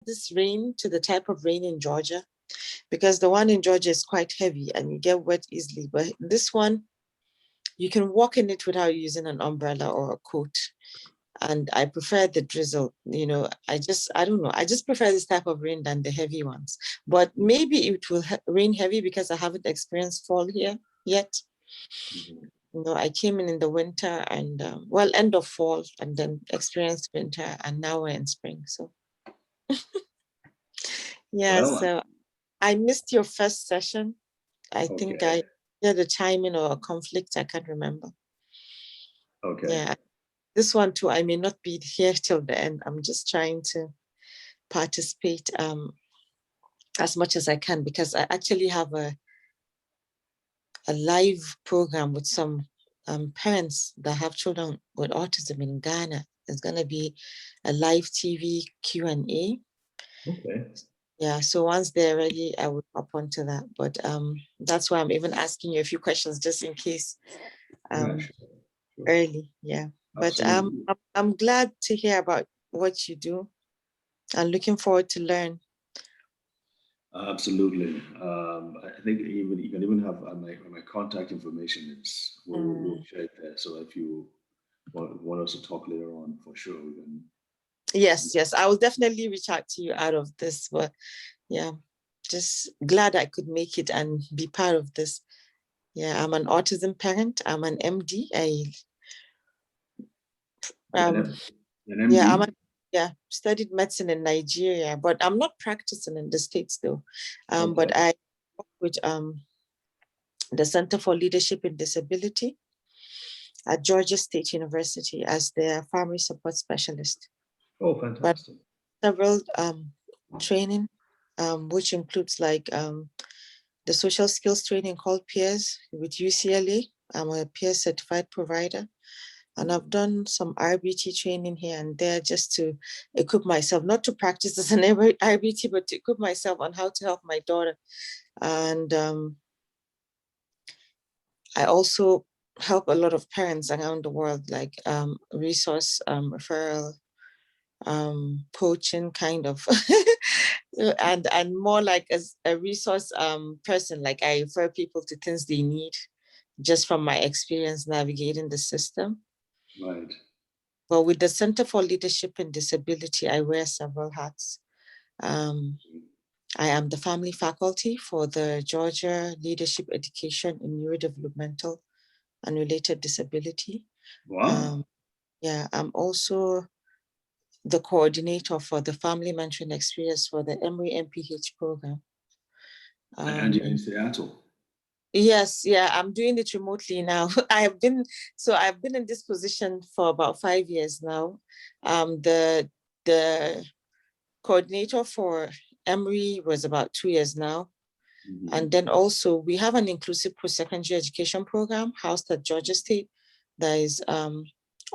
this rain to the type of rain in Georgia, because the one in Georgia is quite heavy and you get wet easily. But this one, you can walk in it without using an umbrella or a coat. And I prefer the drizzle, you know, I don't know. I just prefer this type of rain than the heavy ones. But maybe it will rain heavy because I haven't experienced fall here yet. Mm-hmm. You know, I came in the winter and, well, end of fall, and then experienced winter, and now we're in spring. So, yeah, Well, so I missed your first session. I think okay. I had a timing or a conflict. I can't remember. Okay. Yeah, this one too, I may not be here till the end. I'm just trying to participate as much as I can, because I actually have a live program with some parents that have children with autism in Ghana. It's going to be a live TV Q&A. Okay. Yeah, so once they're ready, I will hop onto that. But that's why I'm even asking you a few questions, just in case Yeah, sure. early. Yeah, but I'm glad to hear about what you do, and looking forward to learn. Absolutely. I think you can even have my contact information. We'll share it there. So if you want us to talk later on, for sure we can. Yes, I will definitely reach out to you out of this. But yeah, just glad I could make it and be part of this. Yeah, I'm an autism parent. I'm an MD. An MD? Studied medicine in Nigeria, but I'm not practicing in the States though. Okay. But I work with the Center for Leadership in Disability at Georgia State University as their family support specialist. Oh, fantastic. But several training, which includes like the social skills training called Peers with UCLA. I'm a peer certified provider. And I've done some RBT training here and there just to equip myself, not to practice as an RBT, but to equip myself on how to help my daughter. And I also help a lot of parents around the world, like resource referral, coaching kind of, and more like as a resource person, like I refer people to things they need just from my experience navigating the system. Right. But with the Center for Leadership in Disability, I wear several hats. I am the family faculty for the Georgia Leadership Education in Neurodevelopmental and Related Disability. Wow. I'm also the coordinator for the Family Mentoring Experience for the Emory MPH program. And you're in Seattle? Yes, I'm doing it remotely now. I've been in this position for about 5 years now. The coordinator for Emory was about 2 years now. Mm-hmm. And then also we have an inclusive post-secondary education program housed at Georgia State that is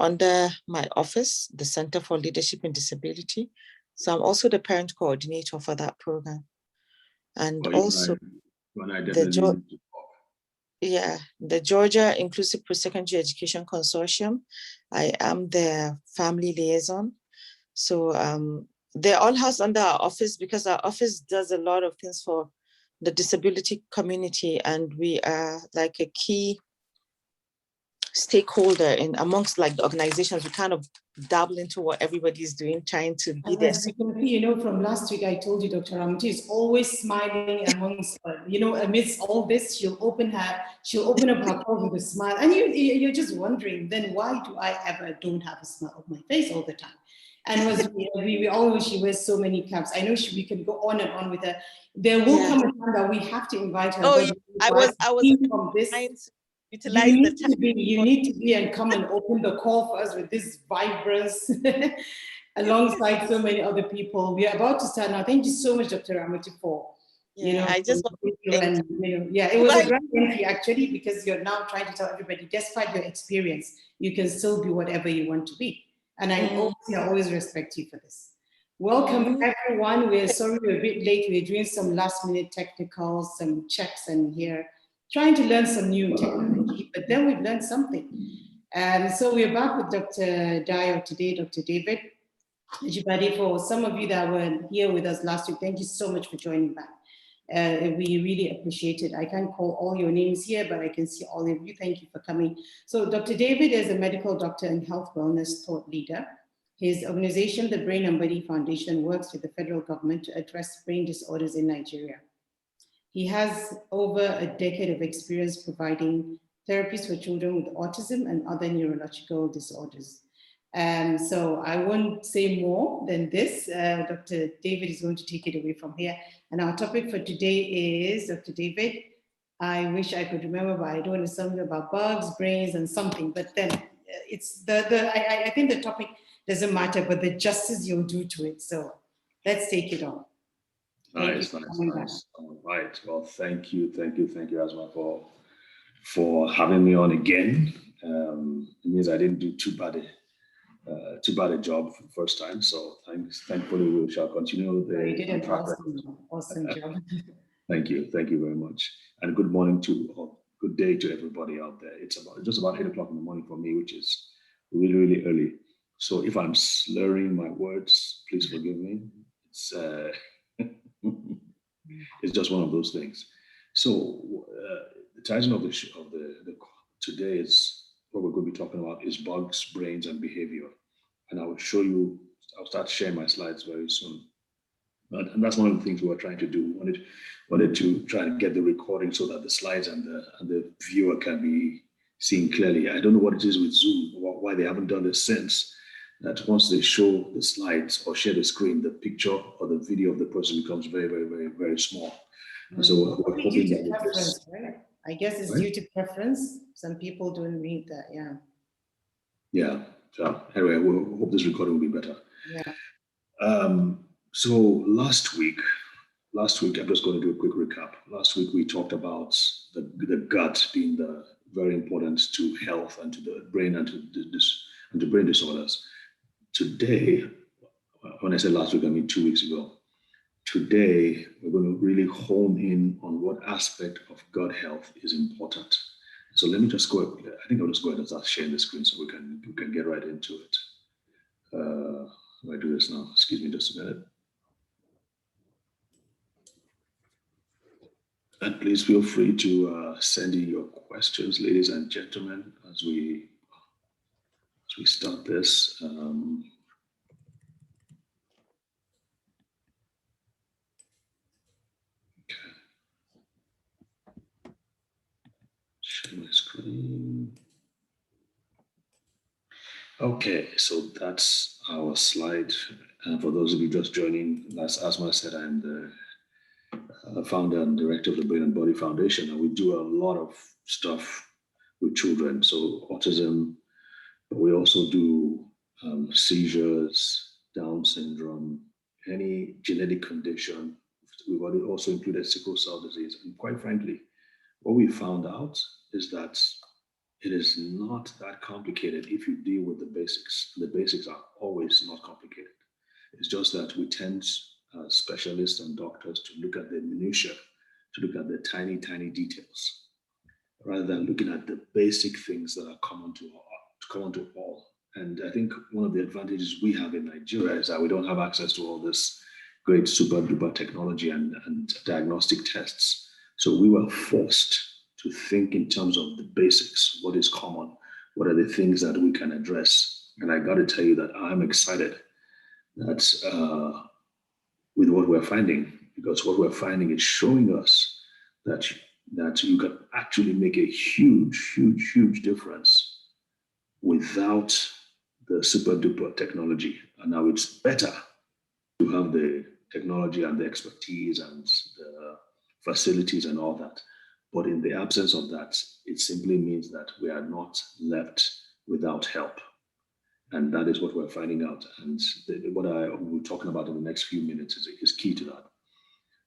under my office, the Center for Leadership in Disability. So I'm also the parent coordinator for that program. And also the Georgia Inclusive Post-Secondary Education Consortium. I am their family liaison. So they're all housed under our office because our office does a lot of things for the disability community, and we are like a key stakeholder in amongst like the organizations. We kind of dabble into what everybody's doing, trying to be there. As you can see, from last week I told you Dr. Amti is always smiling amongst, amidst all this, she'll open up her call with a smile, and you're just wondering, then why do I ever don't have a smile on my face all the time? And we all know she wears so many caps. I know we can go on and on with her. There will come a time that we have to invite her. Oh, I was from this. Utilize you need to be and come and open the call for us with this vibrance alongside so many other people. We are about to start now. Thank you so much, Dr. Amati, for I just it was a great entry actually, because you're now trying to tell everybody, despite your experience, you can still be whatever you want to be. And I always respect you for this. Welcome everyone. We're sorry we're a bit late. We're doing some last minute technicals, some checks and here, trying to learn some new technology, but then we've learned something. So we're back with Dr. Dyer today, Dr. David. Everybody, for some of you that were here with us last week, thank you so much for joining back. We really appreciate it. I can't call all your names here, but I can see all of you. Thank you for coming. So Dr. David is a medical doctor and health wellness thought leader. His organization, the Brain and Body Foundation, works with the federal government to address brain disorders in Nigeria. He has over a decade of experience providing therapies for children with autism and other neurological disorders. So I won't say more than this. Dr. David is going to take it away from here. And our topic for today is, Dr. David, I wish I could remember, but I don't know, something about bugs, brains, and something. But then it's I think the topic doesn't matter, but the justice you'll do to it. So let's take it on. Nice. All right. Well, thank you, Asma, for having me on again. It means I didn't do too bad a job for the first time. So thankfully we shall continue the You did an awesome job. Thank you very much. And good morning good day to everybody out there. It's just about 8 o'clock in the morning for me, which is really, really early. So if I'm slurring my words, please forgive me. It's just one of those things. So the title of the today is what we're going to be talking about is bugs, brains, and behavior. And I'll start sharing my slides very soon. And that's one of the things we were trying to do. Wanted to try and get the recording so that the slides and the viewer can be seen clearly. I don't know what it is with Zoom, why they haven't done this since. That once they show the slides or share the screen, the picture or the video of the person becomes very, very, very, very small. And so we're hoping that with this, right? I guess it's due to preference. Some people don't read that, yeah. Yeah. So anyway, we hope this recording will be better. Yeah. So last week, I'm just going to do a quick recap. Last week we talked about the gut being very important to health and to the brain and to brain disorders. Today, when I say last week, I mean 2 weeks ago. Today, we're going to really hone in on what aspect of gut health is important. So let me just go. I think I'll just go ahead and start sharing the screen so we can get right into it. How do I do this now? Excuse me just a minute. And please feel free to send in your questions, ladies and gentlemen, as we start this. Share my screen. Okay, so that's our slide. And for those of you just joining, as Asma said, I'm the founder and director of the Brain and Body Foundation, and we do a lot of stuff with children. So autism, but we also do seizures, Down syndrome, any genetic condition. We've also included sickle cell disease. And quite frankly, what we found out is that it is not that complicated if you deal with the basics. The basics are always not complicated. It's just that we tend, specialists and doctors, to look at the minutiae, to look at the tiny, tiny details, rather than looking at the basic things that are common to all. And I think one of the advantages we have in Nigeria is that we don't have access to all this great super duper technology and diagnostic tests. So we were forced to think in terms of the basics, what is common, what are the things that we can address. And I got to tell you that I'm excited that with what we're finding, because what we're finding is showing us that you can actually make a huge, huge, huge difference without the super duper technology. And now it's better to have the technology and the expertise and the facilities and all that. But in the absence of that, it simply means that we are not left without help. And that is what we're finding out. And what I will be talking about in the next few minutes is key to that.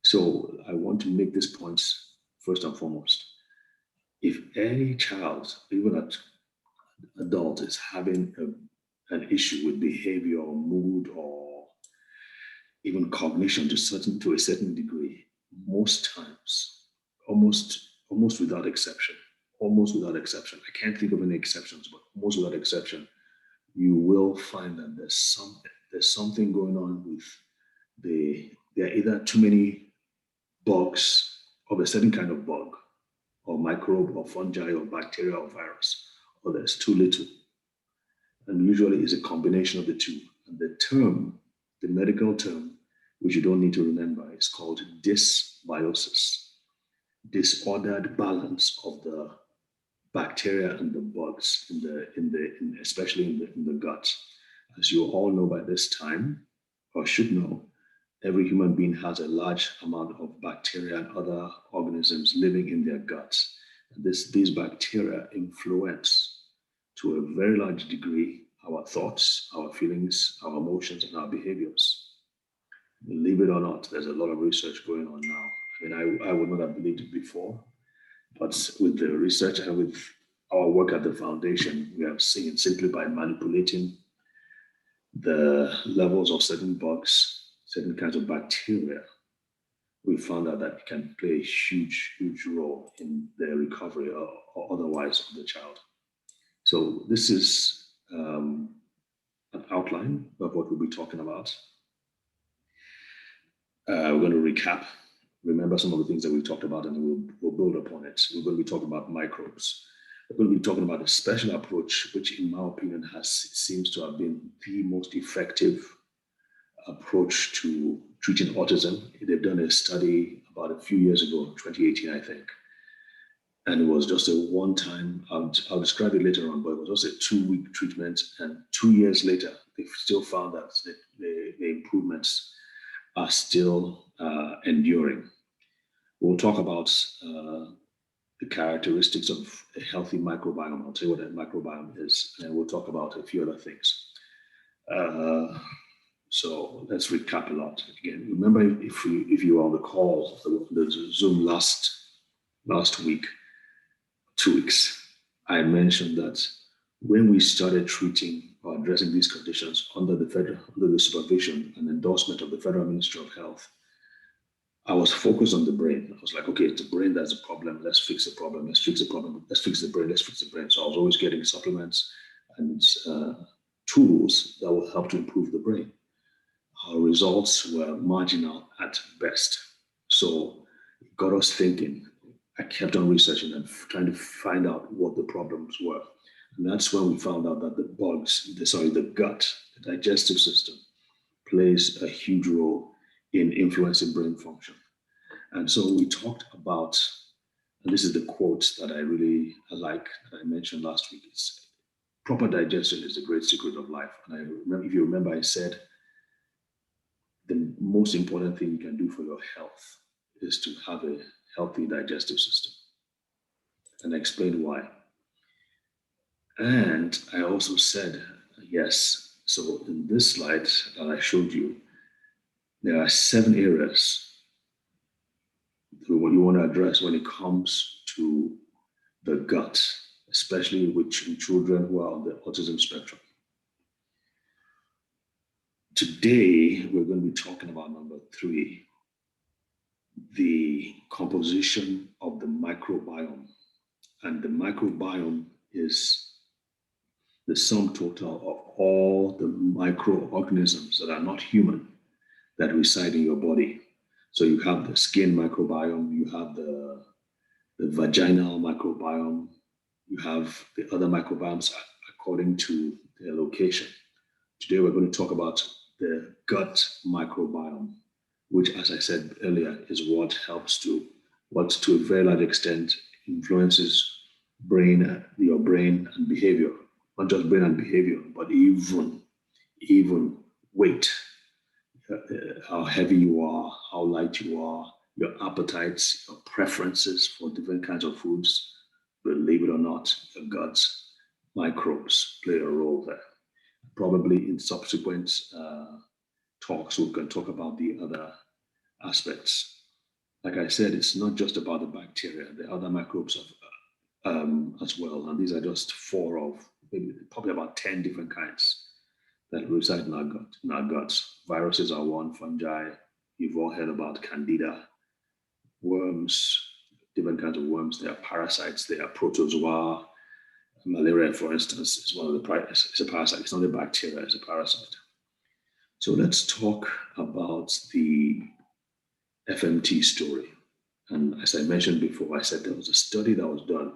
So I want to make this point first and foremost. If any child, even an adult, is having an issue with behavior or mood or even cognition to a certain degree, most times, almost without exception, I can't think of any exceptions, but almost without exception, you will find that there's there's something going on with there are either too many bugs of a certain kind of bug, or microbe, or fungi, or bacteria, or virus, or there's too little. And usually it's a combination of the two. And the term, the medical term, which you don't need to remember, is called dysbiosis, disordered balance of the bacteria and the bugs especially in the gut. As you all know by this time, or should know, every human being has a large amount of bacteria and other organisms living in their guts. These bacteria influence, to a very large degree, our thoughts, our feelings, our emotions, and our behaviors. Believe it or not, there's a lot of research going on now. I mean, I would not have believed it before, but with the research and with our work at the foundation, we have seen, simply by manipulating the levels of certain bugs, certain kinds of bacteria, we found out that it can play a huge, huge role in the recovery or otherwise of the child. So this is an outline of what we'll be talking about. We're going to recap, remember some of the things that we talked about, and we'll build upon it. We're going to be talking about microbes. We're going to be talking about a special approach, which in my opinion seems to have been the most effective approach to treating autism. They've done a study about a few years ago, 2018, I think. And it was just a one-time, I'll describe it later on, but it was just a 2-week treatment. And 2 years later, they've still found that the improvements are still enduring. We'll talk about the characteristics of a healthy microbiome. I'll tell you what a microbiome is, and we'll talk about a few other things. So let's recap a lot. Again, remember, if you were on the call, the Zoom last week, 2 weeks, I mentioned that when we started treating or addressing these conditions under the supervision and endorsement of the Federal Ministry of Health, I was focused on the brain. I was like, okay, it's the brain that's the problem. Let's fix the problem. Let's fix the problem. Let's fix the brain. Let's fix the brain. So I was always getting supplements and tools that will help to improve the brain. Our results were marginal at best. So it got us thinking. I kept on researching and trying to find out what the problems were. And that's when we found out that the gut, the digestive system, plays a huge role in influencing brain function. And so we talked about, and this is the quote that I really like, that I mentioned last week. It's proper digestion is the great secret of life. And I remember, if you remember, I said the most important thing you can do for your health is to have a healthy digestive system. And I explained why. And I also said, yes, so in this slide that I showed you, there are 7 areas that what you want to address when it comes to the gut, especially with children who are on the autism spectrum. Today, we're going to be talking about number 3, the composition of the microbiome. And the microbiome is the sum total of all the microorganisms that are not human that reside in your body. So you have the skin microbiome, you have the vaginal microbiome, you have the other microbiomes according to their location. Today we're going to talk about the gut microbiome, which, as I said earlier, is what to a very large extent influences your brain and behavior. Not just brain and behavior, but even weight, how heavy you are, how light you are, your appetites, your preferences for different kinds of foods. Believe it or not, your guts microbes play a role there. Probably in subsequent talks, we can talk about the other aspects. Like I said, it's not just about the bacteria, the other microbes as well. And these are just 4 of probably about 10 different kinds that reside in our guts. Viruses are one, fungi. You've all heard about candida, worms, different kinds of worms. They are parasites. They are protozoa. Malaria, for instance, is one of the it's a parasite. It's not a bacteria, it's a parasite. So let's talk about the FMT story. And as I mentioned before, I said there was a study that was done.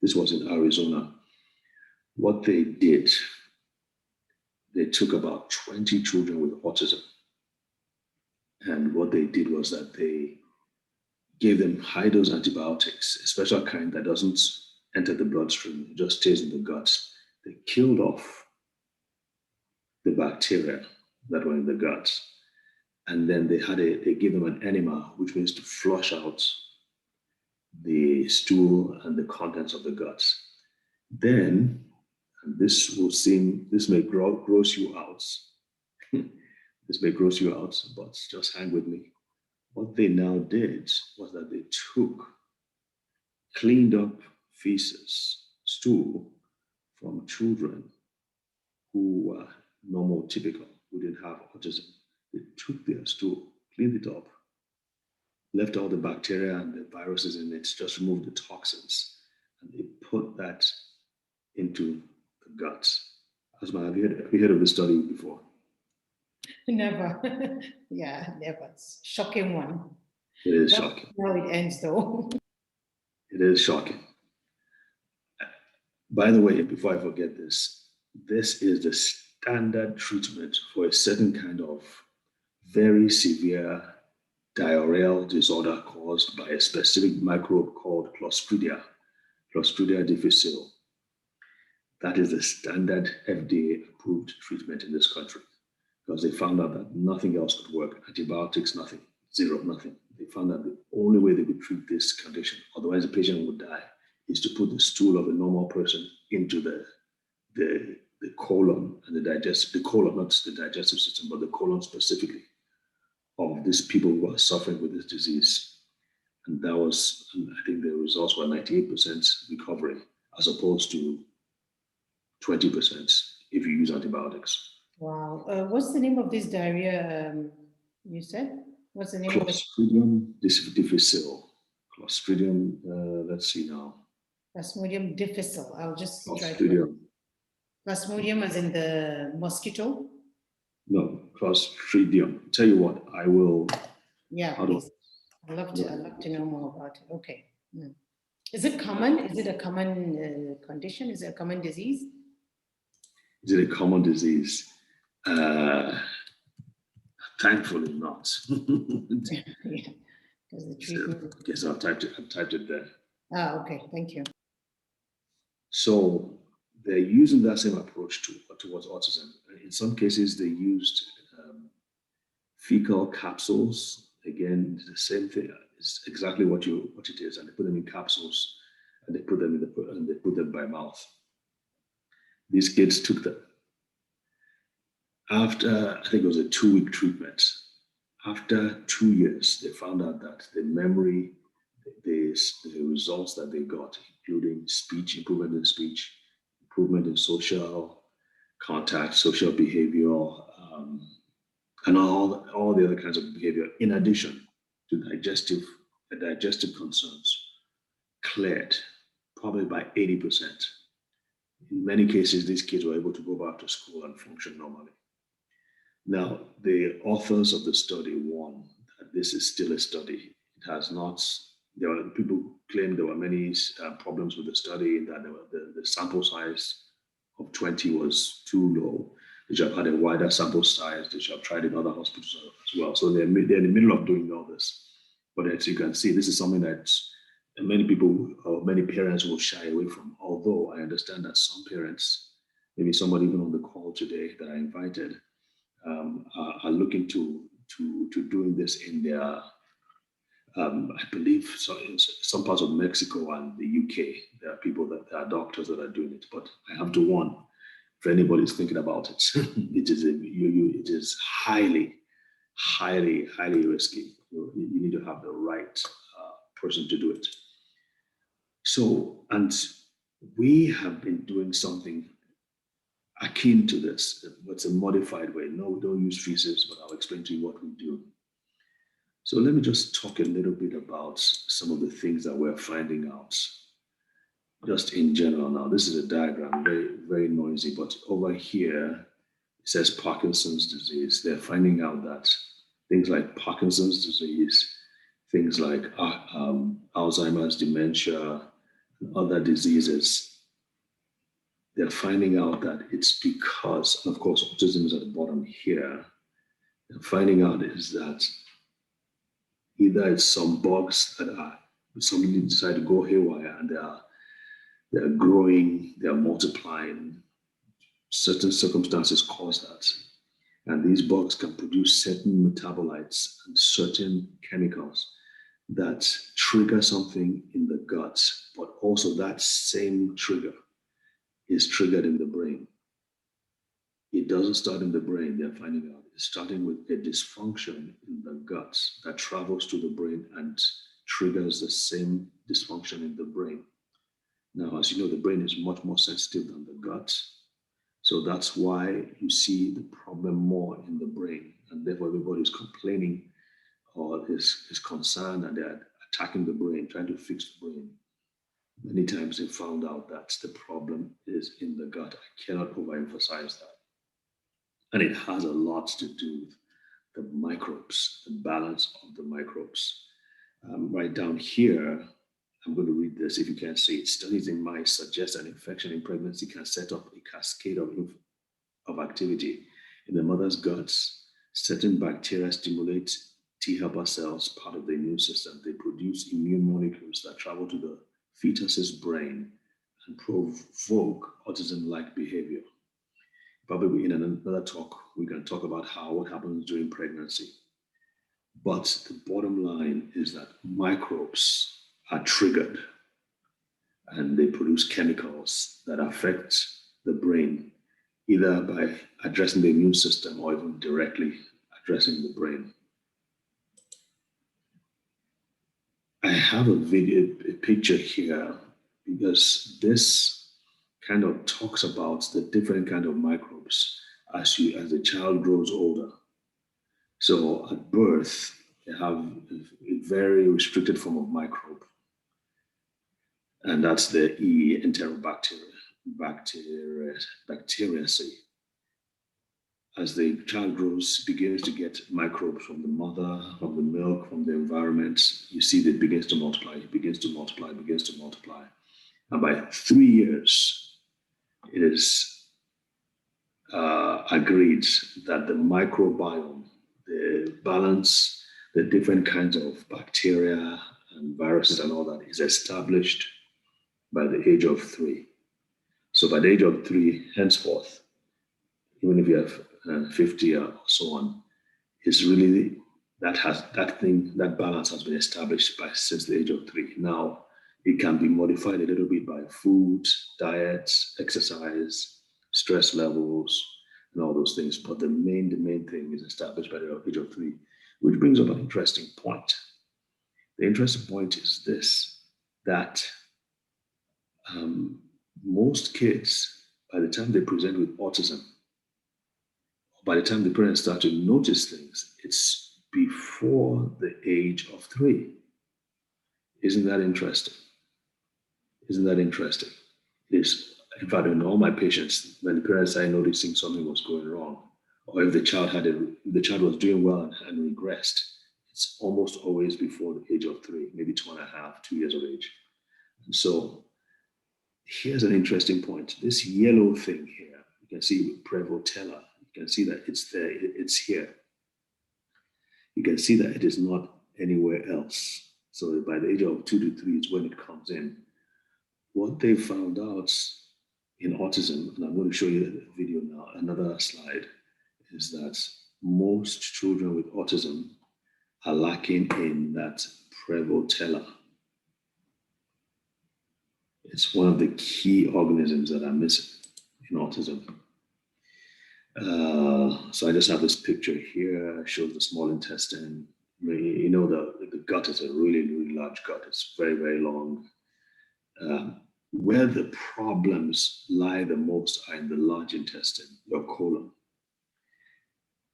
This was in Arizona. What they did, they took about 20 children with autism. And what they did was that they gave them high dose antibiotics, a special kind that doesn't enter the bloodstream, it just stays in the guts. They killed off the bacteria that were in the guts. And then they gave them an enema, which means to flush out the stool and the contents of the guts. Then, and this may gross you out. This may gross you out, but just hang with me. What they now did was that they took cleaned up feces, stool from children who were normal, typical, who didn't have autism. They took their stool, cleaned it up, left all the bacteria and the viruses in it, just removed the toxins, and they put that into the guts. Asma, have you heard of this study before? Never. Yeah, never. It's a shocking one. It is shocking. How it ends, though. It is shocking. By the way, before I forget this is the standard treatment for a certain kind of very severe diarrheal disorder caused by a specific microbe called Clostridia difficile. That is the standard FDA-approved treatment in this country because they found out that nothing else could work. Antibiotics, nothing. Zero, nothing. They found out the only way they could treat this condition, otherwise the patient would die, is to put the stool of a normal person into the colon and the colon, not the digestive system, but the colon specifically of these people who are suffering with this disease. And that was, I think the results were 98% recovery as opposed to 20% if you use antibiotics. Wow. What's the name of this diarrhea you said? What's the name of it? Clostridium difficile. Clostridium, let's see now. Plasmodium difficile. I'll just try. Clostridium. Plasmodium as in the mosquito? No, Clostridium. Tell you what, I will. Yeah, please. I'd love to know more about it. Okay. Is it common? Is it a common condition? Is it a common disease? Is it a common disease? Thankfully not. Yeah, because the treatment. Yes, I've typed it there. Ah, okay, thank you. So they're using that same approach towards autism. In some cases, they used fecal capsules. Again, the same thing. It's exactly what it is, and they put them in capsules, and they put them by mouth. These kids took them. After, I think it was a 2-week treatment, after 2 years, they found out that the memory, the results that they got, including speech, improvement in speech, improvement in social contact, social behavior, and all the other kinds of behavior, in addition to digestive concerns, cleared probably by 80%. In many cases, these kids were able to go back to school and function normally. Now, the authors of the study warn that this is still a study. It has not, people claim there were many problems with the study, that the sample size of 20 was too low. They should have had a wider sample size. They should have tried in other hospitals as well. So they're in the middle of doing all this. But as you can see, this is something that many people or many parents will shy away from. Although I understand that some parents, maybe somebody even on the call today that I invited, are looking to doing this in their, I believe, so in some parts of Mexico and the UK. There are people there are doctors that are doing it. But I have to warn, if anybody's thinking about it, it is highly risky. You need to have the right person to do it. So, and we have been doing something akin to this, but a modified way. No, we don't use feces, but I'll explain to you what we do. So let me just talk a little bit about some of the things that we're finding out, just in general. Now, this is a diagram, very, very noisy, but over here, It says Parkinson's disease. They're finding out that things like Parkinson's disease, things like Alzheimer's, dementia, and other diseases, they're finding out that it's because, of course, autism is at the bottom here. They're finding out is that either it's some bugs that are, somebody decide to go haywire and they're growing, they're multiplying. Certain circumstances cause that. And these bugs can produce certain metabolites and certain chemicals that trigger something in the gut, but also that same trigger is triggered in the brain. It doesn't start in the brain, they're finding out. It's starting with a dysfunction in the gut that travels to the brain and triggers the same dysfunction in the brain. Now, as you know, the brain is much more sensitive than the gut. So that's why you see the problem more in the brain. And therefore, everybody is complaining or is concerned and they're attacking the brain, trying to fix the brain. Many times they found out that the problem is in the gut. I cannot overemphasize that. And it has a lot to do with the microbes, the balance of the microbes. Right down here, I'm going to read this if you can't see it. Studies in mice suggest an infection in pregnancy can set up a cascade of activity in the mother's guts. Certain bacteria stimulate T helper cells, part of the immune system. They produce immune molecules that travel to the fetus's brain and provoke autism-like behavior. Probably in another talk, we can talk about what happens during pregnancy. But the bottom line is that microbes are triggered and they produce chemicals that affect the brain, either by addressing the immune system or even directly addressing the brain. I have a picture here because this kind of talks about the different kind of microbes as the child grows older. So at birth, they have a very restricted form of microbe, and that's the E. Enterobacteriaceae. As the child grows, begins to get microbes from the mother, from the milk, from the environment, you see that it begins to multiply, begins to multiply. And by 3 years, it is agreed that the microbiome, the balance, the different kinds of bacteria and viruses and all that is established by the age of 3. So by the age of 3, henceforth, even if you have 50 or so on, is really that balance has been established since the age of 3. Now, it can be modified a little bit by food, diet, exercise, stress levels, and all those things. But the main thing is established by the age of 3, which brings up an interesting point. The interesting point is this, that most kids, by the time they present with autism, by the time the parents start to notice things, it's before the age of 3. Isn't that interesting? Isn't that interesting? It is. In fact, in all my patients, when the parents started noticing something was going wrong, or if the child was doing well and regressed, it's almost always before the age of 3, maybe 2.5, 2 years of age. And so here's an interesting point. This yellow thing here, you can see Prevotella. You can see that it's there, it's here. You can see that it is not anywhere else. So by the age of 2 to 3 is when it comes in. What they found out in autism, and I'm going to show you the video now, another slide, is that most children with autism are lacking in that Prevotella. It's one of the key organisms that are missing in autism. So I just have this picture here. It shows the small intestine. You know, the gut is a really, really large gut. It's very, very long. Where the problems lie the most are in the large intestine, your colon.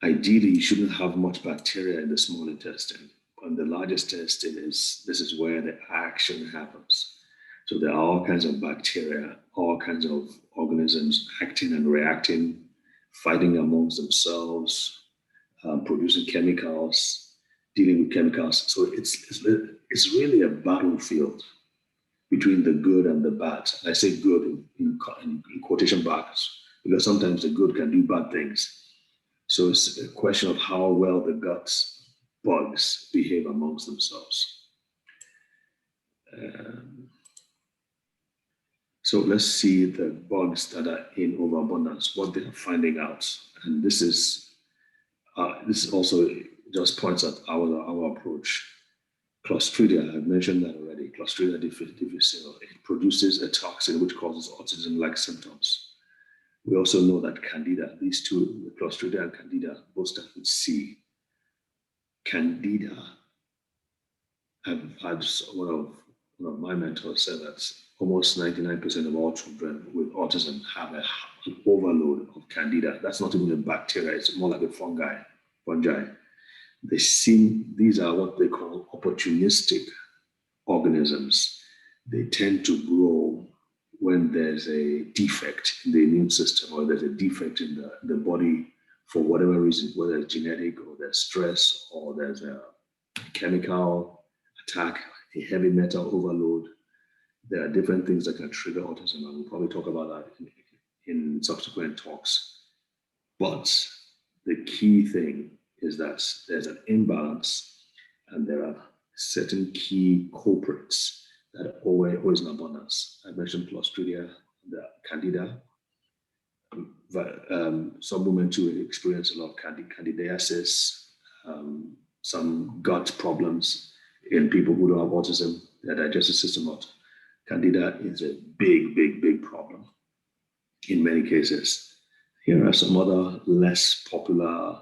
Ideally, you shouldn't have much bacteria in the small intestine. But in the large intestine, this is where the action happens. So there are all kinds of bacteria, all kinds of organisms acting and reacting, fighting amongst themselves, producing chemicals, dealing with chemicals. So it's really a battlefield between the good and the bad. I say good in quotation marks because sometimes the good can do bad things. So it's a question of how well the gut bugs behave amongst themselves. So let's see the bugs that are in overabundance, what they're finding out. And this is also just points at our approach. Clostridia, I've mentioned that already. Clostridia difficile. It produces a toxin which causes autism-like symptoms. We also know that Candida, these two, Clostridia and Candida, both start with C. Candida, I've had one of my mentors said that almost 99% of all children with autism have an overload of Candida. That's not even a bacteria, it's more like a fungi. These are what they call opportunistic organisms. They tend to grow when there's a defect in the immune system or there's a defect in the body for whatever reason, whether it's genetic or there's stress or there's a chemical attack, a heavy metal overload. There are different things that can trigger autism, and we'll probably talk about that in subsequent talks. But the key thing is that there's an imbalance and there are certain key culprits that are always in abundance. I mentioned Clostridia, the Candida. Some women too experience a lot of candidiasis, some gut problems in people who don't have autism, their digestive system not. Candida is a big problem in many cases. Here are some other less popular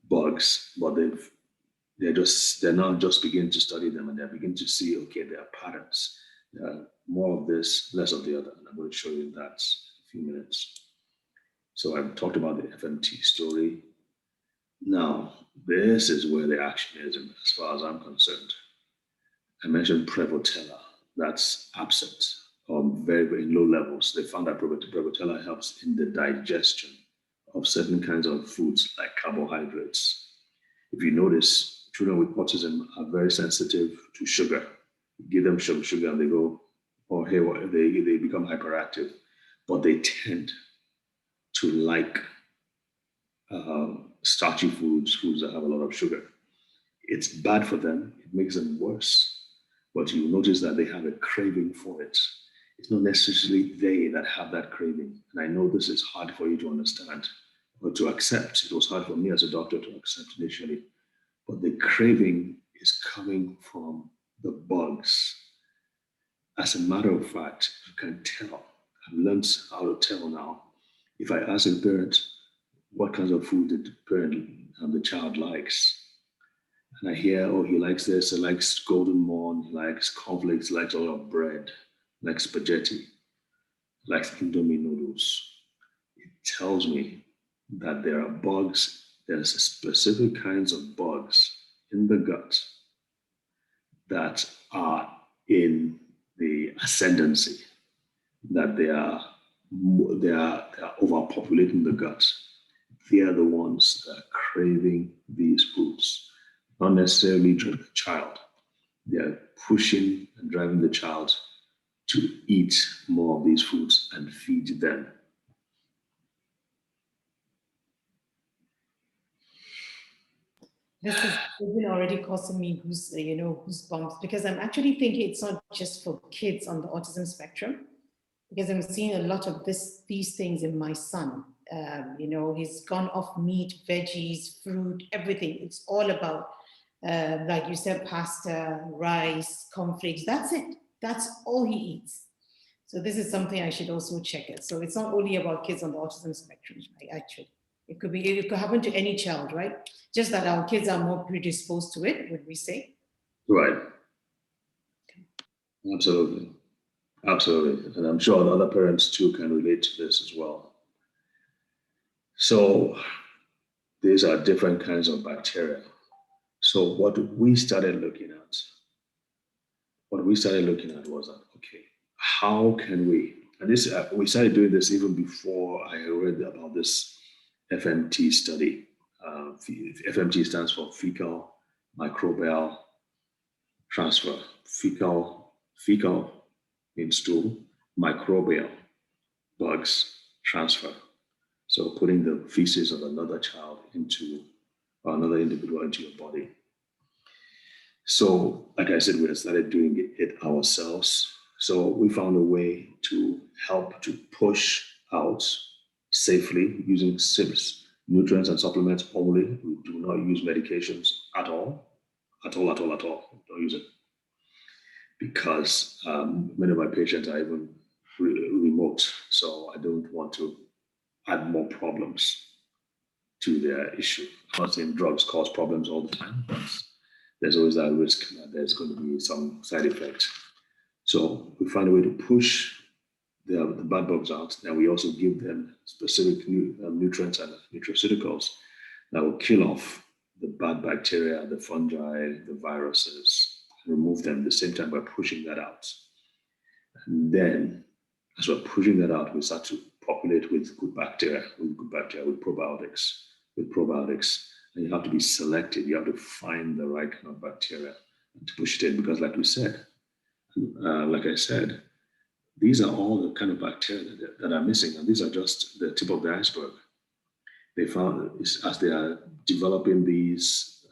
bugs, but they're now just beginning to study them and they're beginning to see, okay, there are patterns. More of this, less of the other. And I'm going to show you that in a few minutes. So I've talked about the Fmt story. Now, this is where the action is as far as I'm concerned. I mentioned Prevotella, that's absent on very low levels. They found that Prevotella helps in the digestion of certain kinds of foods like carbohydrates. If you notice, children with autism are very sensitive to sugar. You give them sugar and they go, oh, hey, they become hyperactive, but they tend to like starchy foods that have a lot of sugar. It's bad for them, it makes them worse, but you notice that they have a craving for it. It's not necessarily they that have that craving. And I know this is hard for you to understand or to accept. It was hard for me as a doctor to accept initially, but the craving is coming from the bugs. As a matter of fact, you can tell. I've learned how to tell now. If I ask a parent what kinds of food the parent and the child likes, and I hear, oh, he likes this, he likes golden morn, he likes cornflakes, he likes a lot of bread, he likes spaghetti, he likes Indomie noodles. It tells me that there are bugs, there's specific kinds of bugs in the gut that are in the ascendancy, that they are overpopulating the gut. They are the ones that are craving these foods, not necessarily the child. They are pushing and driving the child to eat more of these foods and feed them. This is even already causing me goosebumps, because I'm actually thinking it's not just for kids on the autism spectrum, because I'm seeing a lot of these things in my son. He's gone off meat, veggies, fruit, everything. It's all about, like you said, pasta, rice, cornflakes. That's it. That's all he eats. So this is something I should also check it. So it's not only about kids on the autism spectrum, right, actually. It could happen to any child, right? Just that our kids are more predisposed to it, would we say? Right. Absolutely. Absolutely. And I'm sure other parents too can relate to this as well. So these are different kinds of bacteria. So what we started looking at was that, okay, how can we, And this we started doing this even before I read about this FMT study. FMT stands for fecal microbial transfer. Fecal in stool, microbial bugs transfer. So putting the feces of another child into, or another individual into your body. So, like I said, we had started doing it ourselves. So we found a way to help to push out safely using SIBS, nutrients and supplements only. We do not use medications at all. Don't use it. Because many of my patients are even remote. So I don't want to add more problems to their issue. I'm not saying drugs cause problems all the time, but there's always that risk that there's going to be some side effect. So we find a way to push the bad bugs out, and we also give them specific nutrients and nutraceuticals that will kill off the bad bacteria, the fungi, the viruses, and remove them at the same time by pushing that out. And then, as we're pushing that out, we start to populate with good bacteria, with probiotics. And you have to be selective. You have to find the right kind of bacteria and to push it in, because like I said, these are all the kind of bacteria that are missing, and these are just the tip of the iceberg. They found as they are developing these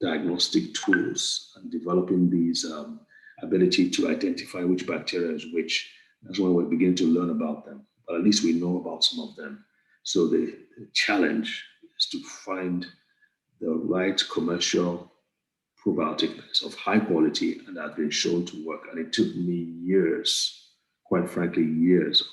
diagnostic tools and developing these ability to identify which bacteria is which, that's when we begin to learn about them. But at least we know about some of them. So the challenge is to find the right commercial probiotic that's of high quality and that has been shown to work. And it took me years, quite frankly, years.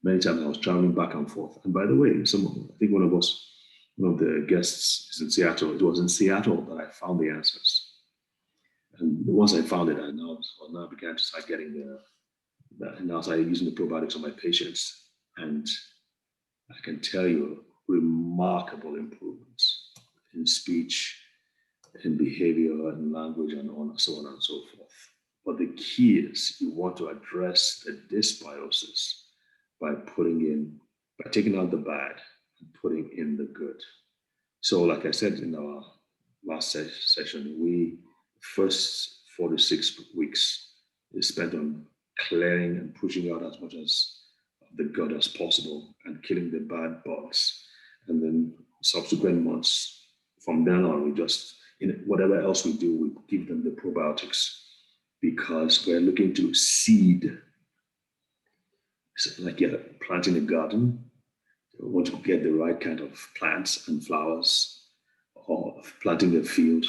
Many times I was traveling back and forth. And by the way, I think one of the guests is in Seattle. It was in Seattle that I found the answers. And once I found it, I now began to start getting and now I started using the probiotics on my patients. And I can tell you remarkable improvements in speech, in behavior, and language, and so on and so forth. But the key is you want to address the dysbiosis by taking out the bad and putting in the good. So like I said in our last session, we first 4 to 6 weeks is spent on clearing and pushing out as much as the good as possible and killing the bad bugs. And then subsequent months, from then on, we just, whatever else we do, we give them the probiotics, because we're looking to seed. It's like you're planting a garden. You want to get the right kind of plants and flowers, or planting a field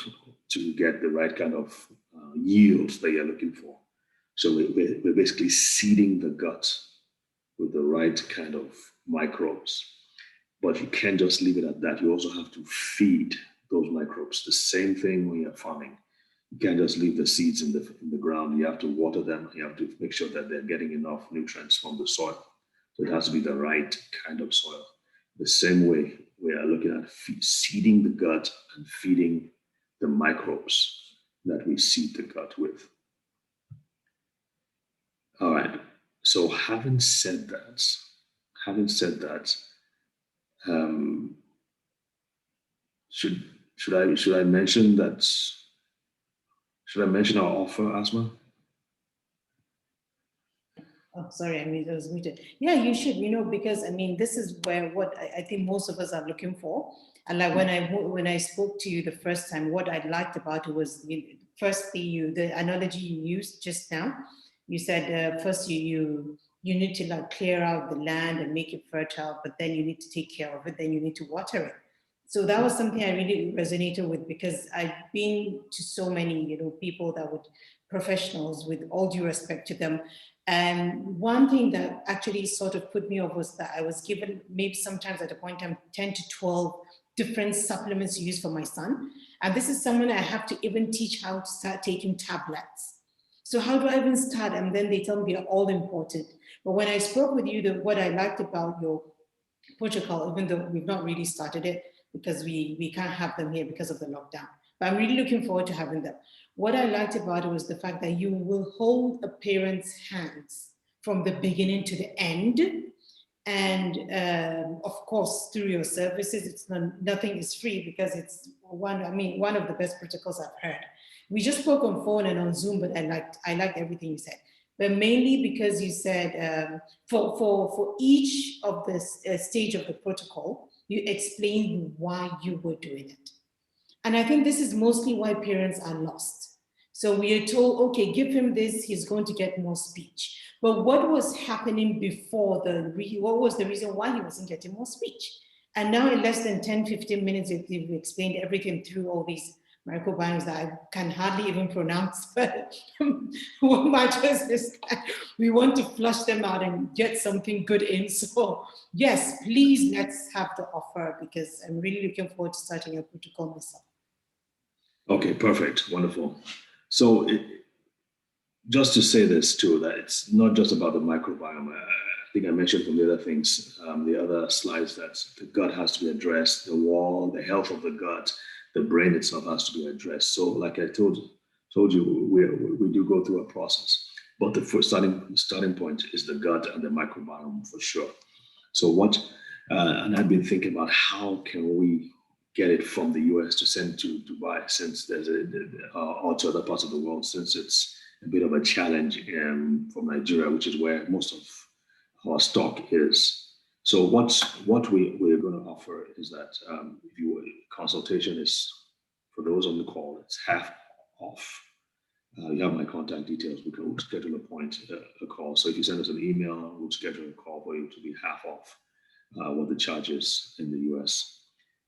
to get the right kind of yields that you're looking for. So we're basically seeding the gut with the right kind of microbes. But you can't just leave it at that. You also have to feed those microbes. The same thing when you're farming. You can't just leave the seeds in the ground. You have to water them. You have to make sure that they're getting enough nutrients from the soil. So it has to be the right kind of soil. The same way we are looking at seeding the gut and feeding the microbes that we seed the gut with. All right. So having said that, should I mention that? Should I mention our offer, Asma? Oh, sorry, I was muted. Yeah, you should, because this is where what I think most of us are looking for. And like when I spoke to you the first time, what I liked about it was, firstly, the analogy you used just now. You said first you need to like clear out the land and make it fertile, but then you need to take care of it. Then you need to water it. So that was something I really resonated with, because I've been to so many, people that would, professionals, with all due respect to them. And one thing that actually sort of put me off was that I was given maybe sometimes at a point in time 10 to 12 different supplements to use for my son. And this is someone I have to even teach how to start taking tablets. So how do I even start? And then they tell me they're all important. But when I spoke with you, what I liked about your protocol, even though we've not really started it because we can't have them here because of the lockdown, but I'm really looking forward to having them. What I liked about it was the fact that you will hold a parent's hands from the beginning to the end. And of course, through your services, it's nothing is free, because it's one of the best protocols I've heard. We just spoke on phone and on Zoom, but I liked everything you said. But mainly because you said for each of the stage of the protocol, you explained why you were doing it. And I think this is mostly why parents are lost. So we are told, okay, give him this, he's going to get more speech. But what was happening before what was the reason why he wasn't getting more speech? And now in less than 10, 15 minutes, you've explained everything through all these microbiomes that I can hardly even pronounce. But what matters is that we want to flush them out and get something good in. So yes, please, let's have the offer, because I'm really looking forward to starting a protocol myself. Okay, perfect, wonderful. So just to say this too, that it's not just about the microbiome. I think I mentioned from the other things, the other slides, that the gut has to be addressed, the wall, the health of the gut, the brain itself has to be addressed. So like I told you, we do go through a process, but the first starting point is the gut and the microbiome for sure. So and I've been thinking about how can we get it from the US to send to Dubai, since there's or to other parts of the world, since it's a bit of a challenge from Nigeria, which is where most of our stock is. So what we're going to offer is that if you consultation is, for those on the call, it's half off. You have my contact details. We'll schedule a call. So if you send us an email, we'll schedule a call for you to be half off what the charge is in the US,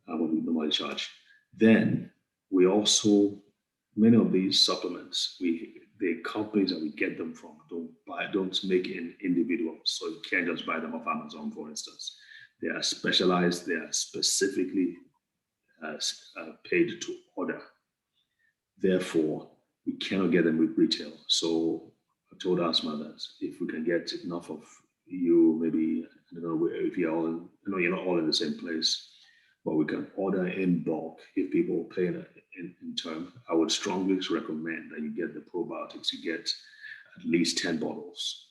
what we normally charge. Then we also, many of these supplements, the companies that we get them from don't make in individuals. So you can't just buy them off Amazon, for instance. They are specialized, they are specifically paid to order. Therefore, we cannot get them with retail. So I told Asma that if we can get enough of you, maybe, I don't know if you're all, I know you're not all in the same place, but we can order in bulk. If people pay in turn, I would strongly recommend that you get the probiotics. You get at least 10 bottles,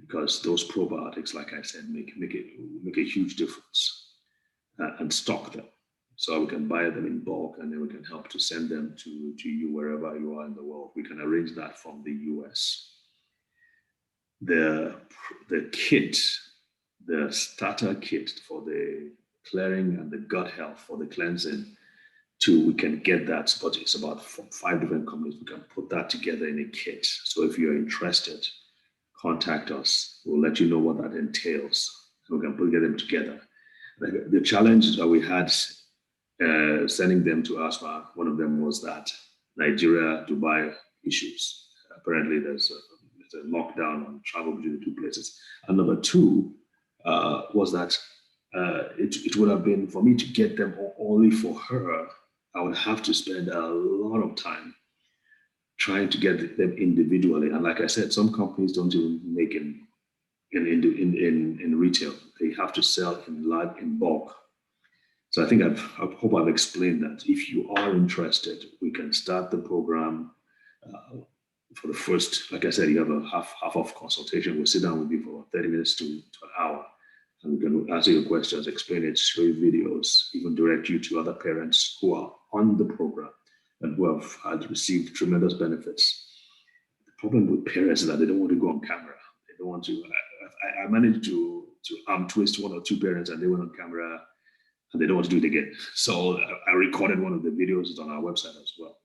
because those probiotics, like I said, make a huge difference, and stock them. So we can buy them in bulk, and then we can help to send them to you wherever you are in the world. We can arrange that from the US. The kit, the starter kit for the clearing and the gut health for the cleansing, we can get that, but it's about 5 different companies. We can put that together in a kit. So if you're interested, contact us. We'll let you know what that entails. We can get them together. The challenge that we had sending them to Asma, one of them was that Nigeria, Dubai issues. Apparently there's a lockdown on travel between the two places. And number two was that it would have been, for me to get them only for her, I would have to spend a lot of time trying to get them individually. And like I said, some companies don't even make in retail. They have to sell in bulk. So I think I hope I've explained that. If you are interested, we can start the program for the first, like I said, you have a half off consultation. We'll sit down with you for 30 minutes to an hour. And we can answer your questions, explain it, show you videos, even direct you to other parents who are on the program and who have received tremendous benefits. The problem with parents is that they don't want to go on camera. They don't want to. I managed to arm twist 1 or 2 parents, and they went on camera and they don't want to do it again. So I recorded one of the videos. It's on our website as well.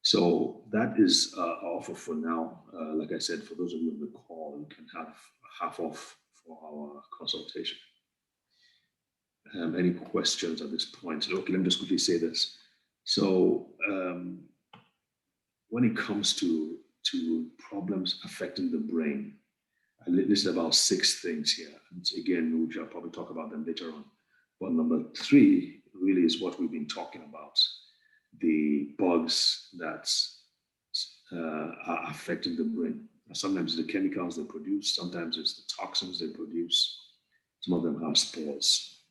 So that is our offer for now. Like I said, for those of you on the call, you can have half off for our consultation. Any questions at this point? Okay, let me just quickly say this. So when it comes to problems affecting the brain, I listed about 6 things here. And again, we shall probably talk about them later on. But number 3 really is what we've been talking about, the bugs that are affecting the brain. Sometimes it's the chemicals they produce, sometimes it's the toxins they produce, some of them have spores.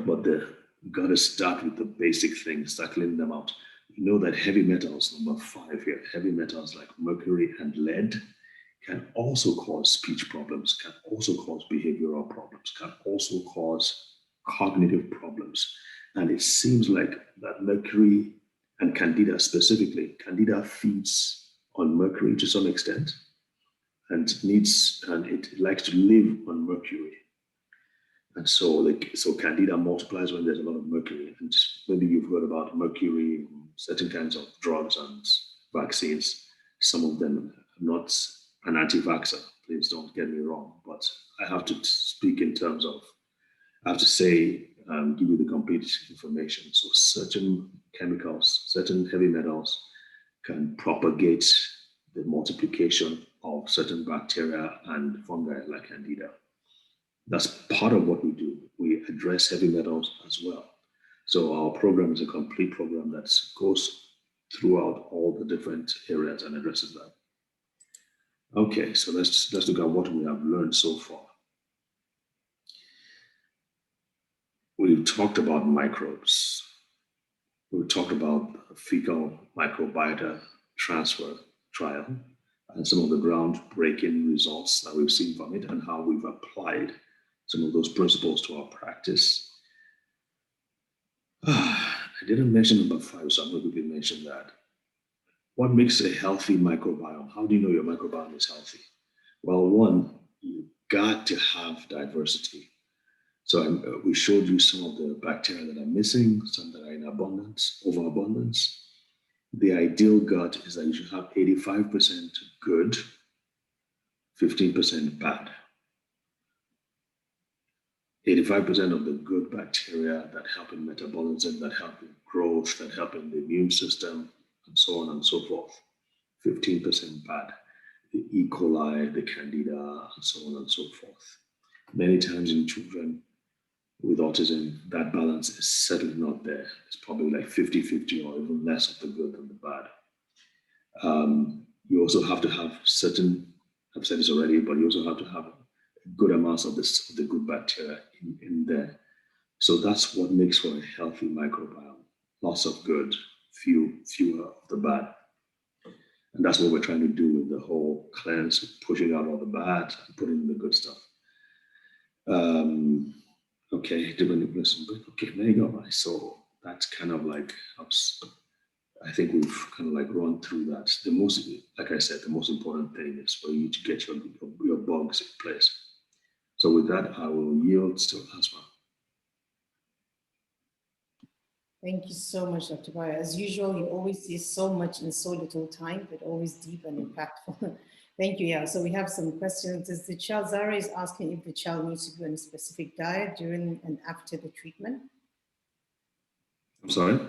But you got to start with the basic things, start cleaning them out. You know that heavy metals, number 5 here, heavy metals like mercury and lead can also cause speech problems, can also cause behavioral problems, can also cause cognitive problems. And it seems like that mercury, and Candida specifically, Candida feeds on mercury to some extent, and it likes to live on mercury. And so Candida multiplies when there's a lot of mercury. And maybe you've heard about mercury, certain kinds of drugs and vaccines. Some of them, I'm not an anti-vaxxer, please don't get me wrong, but I have to speak in terms of, I have to say, give you the complete information. So certain chemicals, certain heavy metals can propagate the multiplication of certain bacteria and fungi like Candida. That's part of what we do. We address heavy metals as well. So our program is a complete program that goes throughout all the different areas and addresses that. Okay, so let's look at what we have learned so far. We've talked about microbes. We've talked about fecal microbiota transfer trial and some of the groundbreaking results that we've seen from it and how we've applied some of those principles to our practice. I didn't mention number 5, so I'm going to quickly mention that. What makes a healthy microbiome? How do you know your microbiome is healthy? Well, one, you got to have diversity. So we showed you some of the bacteria that are missing, some that are in abundance, overabundance. The ideal gut is that you should have 85% good, 15% bad. 85% of the good bacteria that help in metabolism, that help in growth, that help in the immune system, and so on and so forth. 15% bad. The E. coli, the Candida, and so on and so forth. Many times in children with autism, that balance is certainly not there. It's probably like 50-50 or even less of the good than the bad. You also have to have certain, I've said this already, but you also have to have good amounts of the good bacteria in there. So that's what makes for a healthy microbiome. Lots of good, fewer of the bad. And that's what we're trying to do with the whole cleanse, pushing out all the bad and putting in the good stuff. Okay, different person, but okay, there you go. So that's kind of like helps. I think we've kind of like run through that. The most, like I said, the most important thing is for you to get your bugs in place. So with that, I will yield to Asma. Thank you so much, Dr. Baya. As usual, you always say so much in so little time, but always deep and impactful. Thank you. Yeah, so we have some questions. Zara is asking if the child needs to be on a specific diet during and after the treatment. I'm sorry?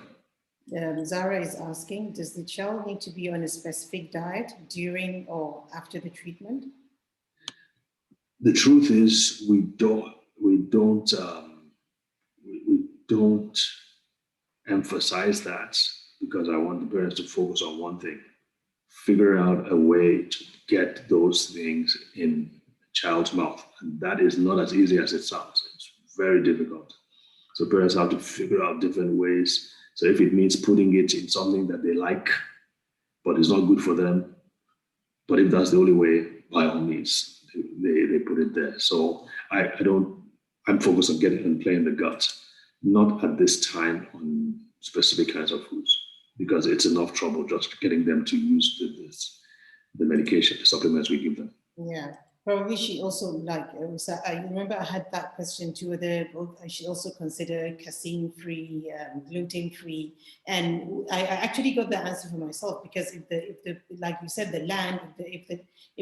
Zara is asking, does the child need to be on a specific diet during or after the treatment? The truth is, we don't emphasize that because I want the parents to focus on one thing: figure out a way to get those things in a child's mouth, and that is not as easy as it sounds. It's very difficult. So parents have to figure out different ways. So if it means putting it in something that they like, but it's not good for them, but if that's the only way, by all means, they put it there. So I'm focused on getting and playing the gut, not at this time on specific kinds of foods, because it's enough trouble just getting them to use the medication, the supplements we give them. Yeah. Probably she also I remember I had that question too, whether I should also consider casein-free, gluten-free, and I actually got the answer for myself, because if the like you said, the land, if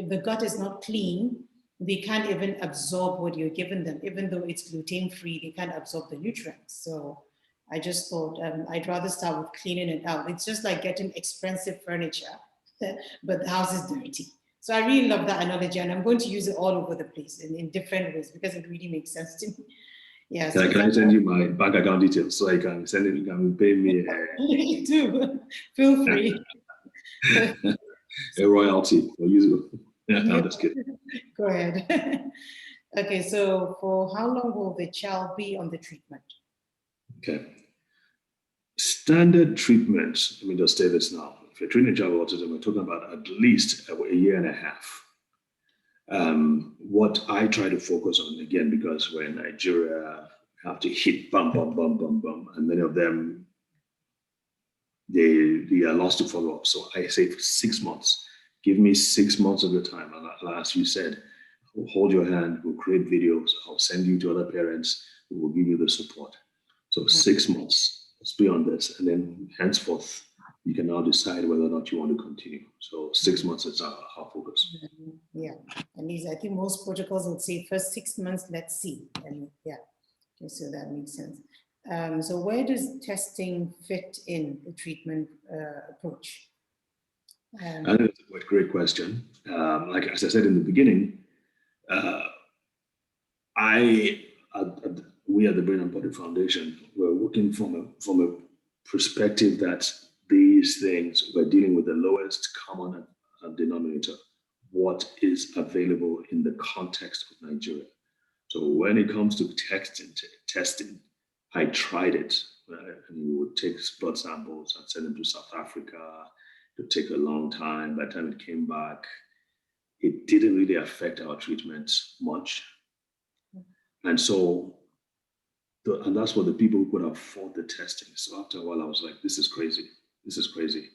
the gut is not clean, they can't even absorb what you're giving them. Even though it's gluten-free, they can't absorb the nutrients. So I just thought I'd rather start with cleaning it out. It's just like getting expensive furniture, but the house is dirty. So I really love that analogy, and I'm going to use it all over the place in different ways, because it really makes sense to me. Yeah. So can I send you my bank account details so I can send it? You can pay me. You do. Feel free. A royalty for using it. Yeah, I'm just kidding. Go ahead. Okay, so for how long will the child be on the treatment? Okay. Standard treatment, let me just say this now. If you're treating a child with autism, we're talking about at least a year and a half. What I try to focus on, again, because we're in Nigeria, we have to hit bum, bum, bum, bum, bum, and many of them, they are lost to follow up. So I say 6 months. Give me 6 months of your time. And as you said, we'll hold your hand, we'll create videos, I'll send you to other parents who will give you the support. So 6 months, let's be on this. And then henceforth, you can now decide whether or not you want to continue. So 6 months is our focus. Yeah, at least I think most protocols would say first 6 months, let's see. And yeah, okay, so that makes sense. So where does testing fit in the treatment approach? I think that's a great question. Like as I said in the beginning, we at the Brain and Body Foundation, we're working from a perspective that these things, we're dealing with the lowest common denominator, what is available in the context of Nigeria. So when it comes to testing, I tried it. And we would take blood samples and send them to South Africa. It would take a long time. By the time it came back, it didn't really affect our treatment much. And so, and that's what the people who could afford the testing. So after a while, I was like, this is crazy. This is crazy.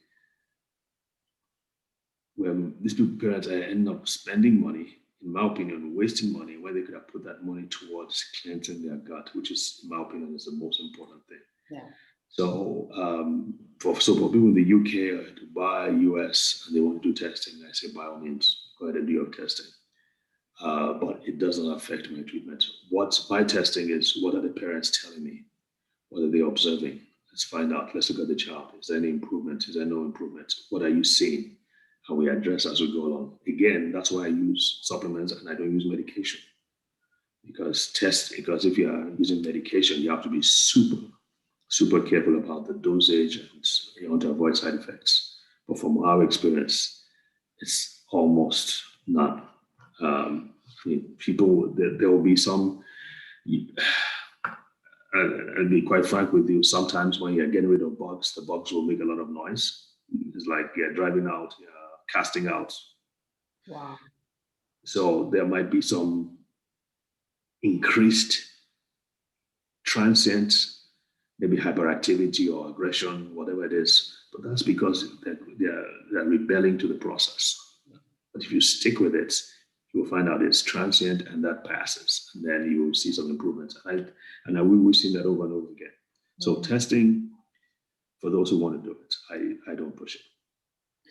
When these people, parents, end up spending money, in my opinion, wasting money, where they could have put that money towards cleansing their gut, which is, in my opinion, is the most important thing. Yeah. So for people in the UK or Dubai, US, and they want to do testing, I say by all means, go ahead and do your testing. But it doesn't affect my treatment. What my testing is, what are the parents telling me? What are they observing? Let's find out. Let's look at the child. Is there any improvement? Is there no improvement? What are you seeing? And we address as we go along. Again, that's why I use supplements and I don't use medication. Because if you are using medication, you have to be super careful about the dosage and you want to avoid side effects. But from our experience, it's almost none. People, there will be some, I'll be quite frank with you, sometimes when you're getting rid of bugs, the bugs will make a lot of noise. It's like you're driving out, you're casting out. Wow. So there might be some increased transient, maybe hyperactivity or aggression, whatever it is, but that's because they're rebelling to the process. But if you stick with it, you will find out it's transient and that passes, and then you will see some improvements. And we've seen that over and over again. So testing, for those who want to do it, I don't push it.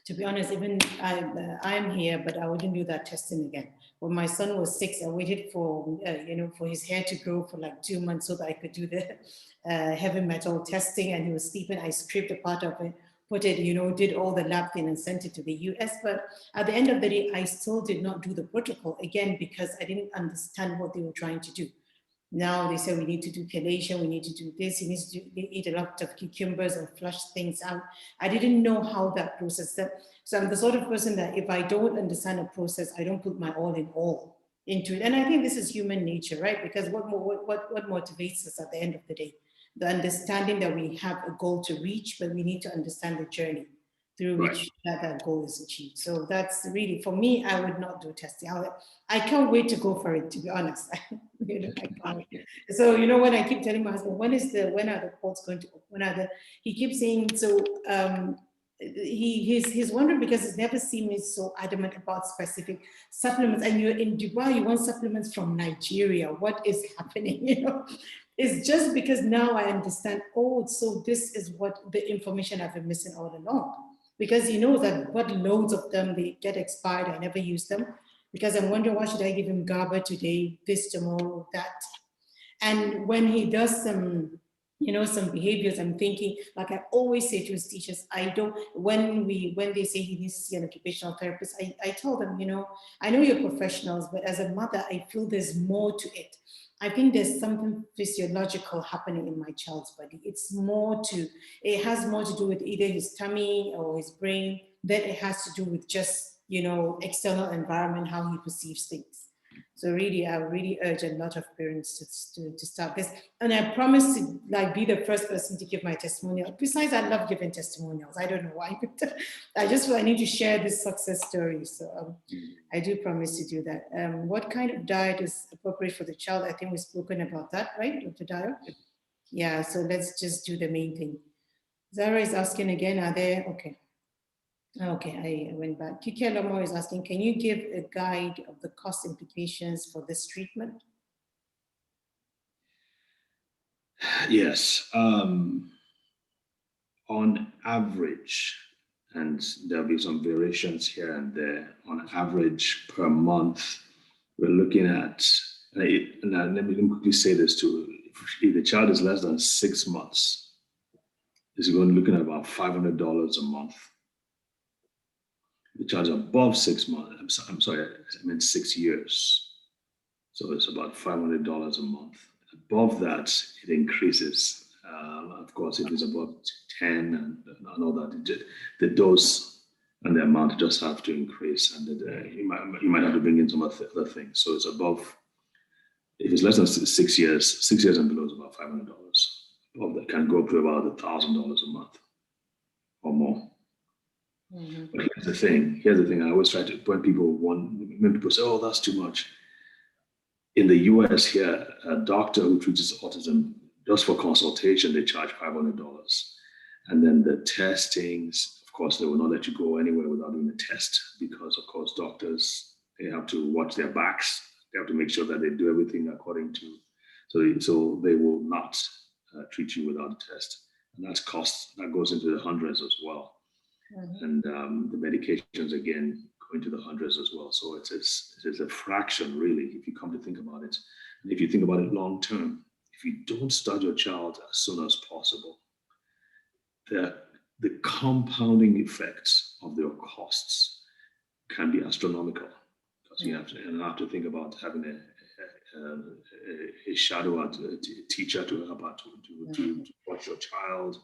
To be honest, even I'm here, but I wouldn't do that testing again. When my son was 6, I waited for for his hair to grow for like 2 months so that I could do the heavy metal testing, and he was sleeping. I scraped a part of it, put it, did all the lab thing and sent it to the US. But at the end of the day, I still did not do the protocol again because I didn't understand what they were trying to do. Now they say we need to do chelation, we need to do this, you need to eat a lot of cucumbers and flush things out. I didn't know how that process. So I'm the sort of person that if I don't understand a process, I don't put my all into it. And I think this is human nature, right? Because what motivates us at the end of the day? The understanding that we have a goal to reach, but we need to understand the journey through which that goal is achieved. So that's really, for me, I would not do testing. I can't wait to go for it, to be honest. I can't wait. So, when I keep telling my husband, when are the ports going to open? He keeps saying, so he's wondering because he's never seen me so adamant about specific supplements. And you're in Dubai, you want supplements from Nigeria. What is happening? It's just because now I understand, so this is what the information I've been missing all along. Because he knows that what loads of them, they get expired, I never use them. Because I'm wondering, why should I give him GABA today, this tomorrow, that? And when he does some behaviors, I'm thinking, like I always say to his teachers, when they say he needs to see an occupational therapist, I tell them, I know you're professionals, but as a mother, I feel there's more to it. I think there's something physiological happening in my child's body. It has more to do with either his tummy or his brain than it has to do with just, external environment, how he perceives things. So really, I really urge a lot of parents to start this. And I promise to like be the first person to give my testimonial. Besides, I love giving testimonials. I don't know why, but I need to share this success story. So I do promise to do that. What kind of diet is appropriate for the child? I think we've spoken about that, right, Dr. Dyer? Yeah, so let's just do the main thing. Zara is asking again, are there, okay. Okay, I went back. Kiki Lomo is asking, can you give a guide of the cost implications for this treatment? Yes. On average, and there'll be some variations here and there, on average per month, we're looking at, and let me quickly say this too, if the child is less than 6 months, is going to be looking at about $500 a month. The child is above 6 months, I'm sorry, I meant 6 years. So it's about $500 a month. Above that, it increases. Of course, if it's above 10 and all that, the dose and the amount just have to increase, and you might have to bring in some other things. So it's above. If it's less than 6 years, 6 years and below is about $500. Above that can go up to about $1,000 a month or more. Mm-hmm. But here's the thing. I always try to, when people say, "Oh, that's too much." In the US here, a doctor who treats autism, just for consultation, they charge $500. And then the testings, of course, they will not let you go anywhere without doing a test, because, of course, doctors, they have to watch their backs. They have to make sure that they do everything according to, so they will not treat you without a test. And that's cost, that goes into the hundreds as well. Mm-hmm. And the medications, again, go into the hundreds as well. So it is a fraction, really, if you come to think about it. And if you think about it long term, if you don't start your child as soon as possible, the compounding effects of their costs can be astronomical. Because you have to think about having a shadow, a teacher to help out to watch your child.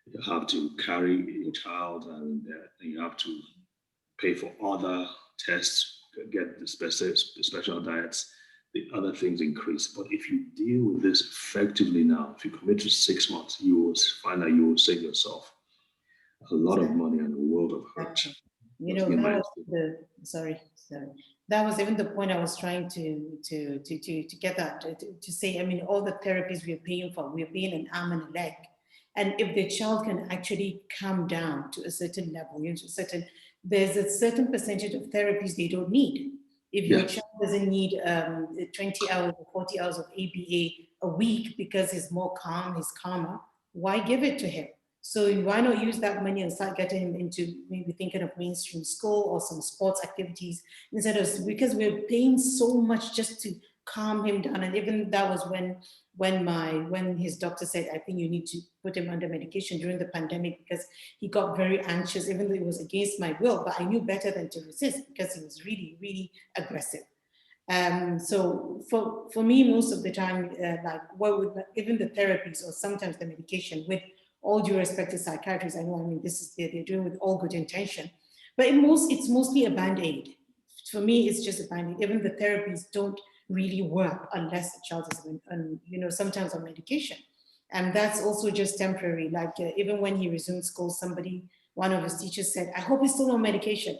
You have to carry your child, and you have to pay for other tests, get the special diets. The other things increase. But if you deal with this effectively now, if you commit to 6 months, you will find that you will save yourself a lot of money and a world of hurt. You know, that was even the point I was trying to get at, to say, I mean, all the therapies we're paying for, we're paying an arm and a leg. And if the child can actually calm down to a certain level, there's a certain percentage of therapies they don't need. If your child doesn't need 20 hours or 40 hours of ABA a week because he's more calm, he's calmer, why give it to him? So why not use that money and start getting him into maybe thinking of mainstream school or some sports activities instead of, because we're paying so much just to calm him down. And even that was when his doctor said, I think you need to put him under medication during the pandemic, because he got very anxious, even though it was against my will, but I knew better than to resist because he was really, really aggressive. So for me, most of the time, even the therapies or sometimes the medication, with all due respect to psychiatrists, I mean, they're doing with all good intention, but it's mostly a band-aid. For me, it's just a band-aid. Even the therapies don't really work unless the child is sometimes on medication. And that's also just temporary. Like even when he resumed school, one of his teachers said, I hope he's still on medication.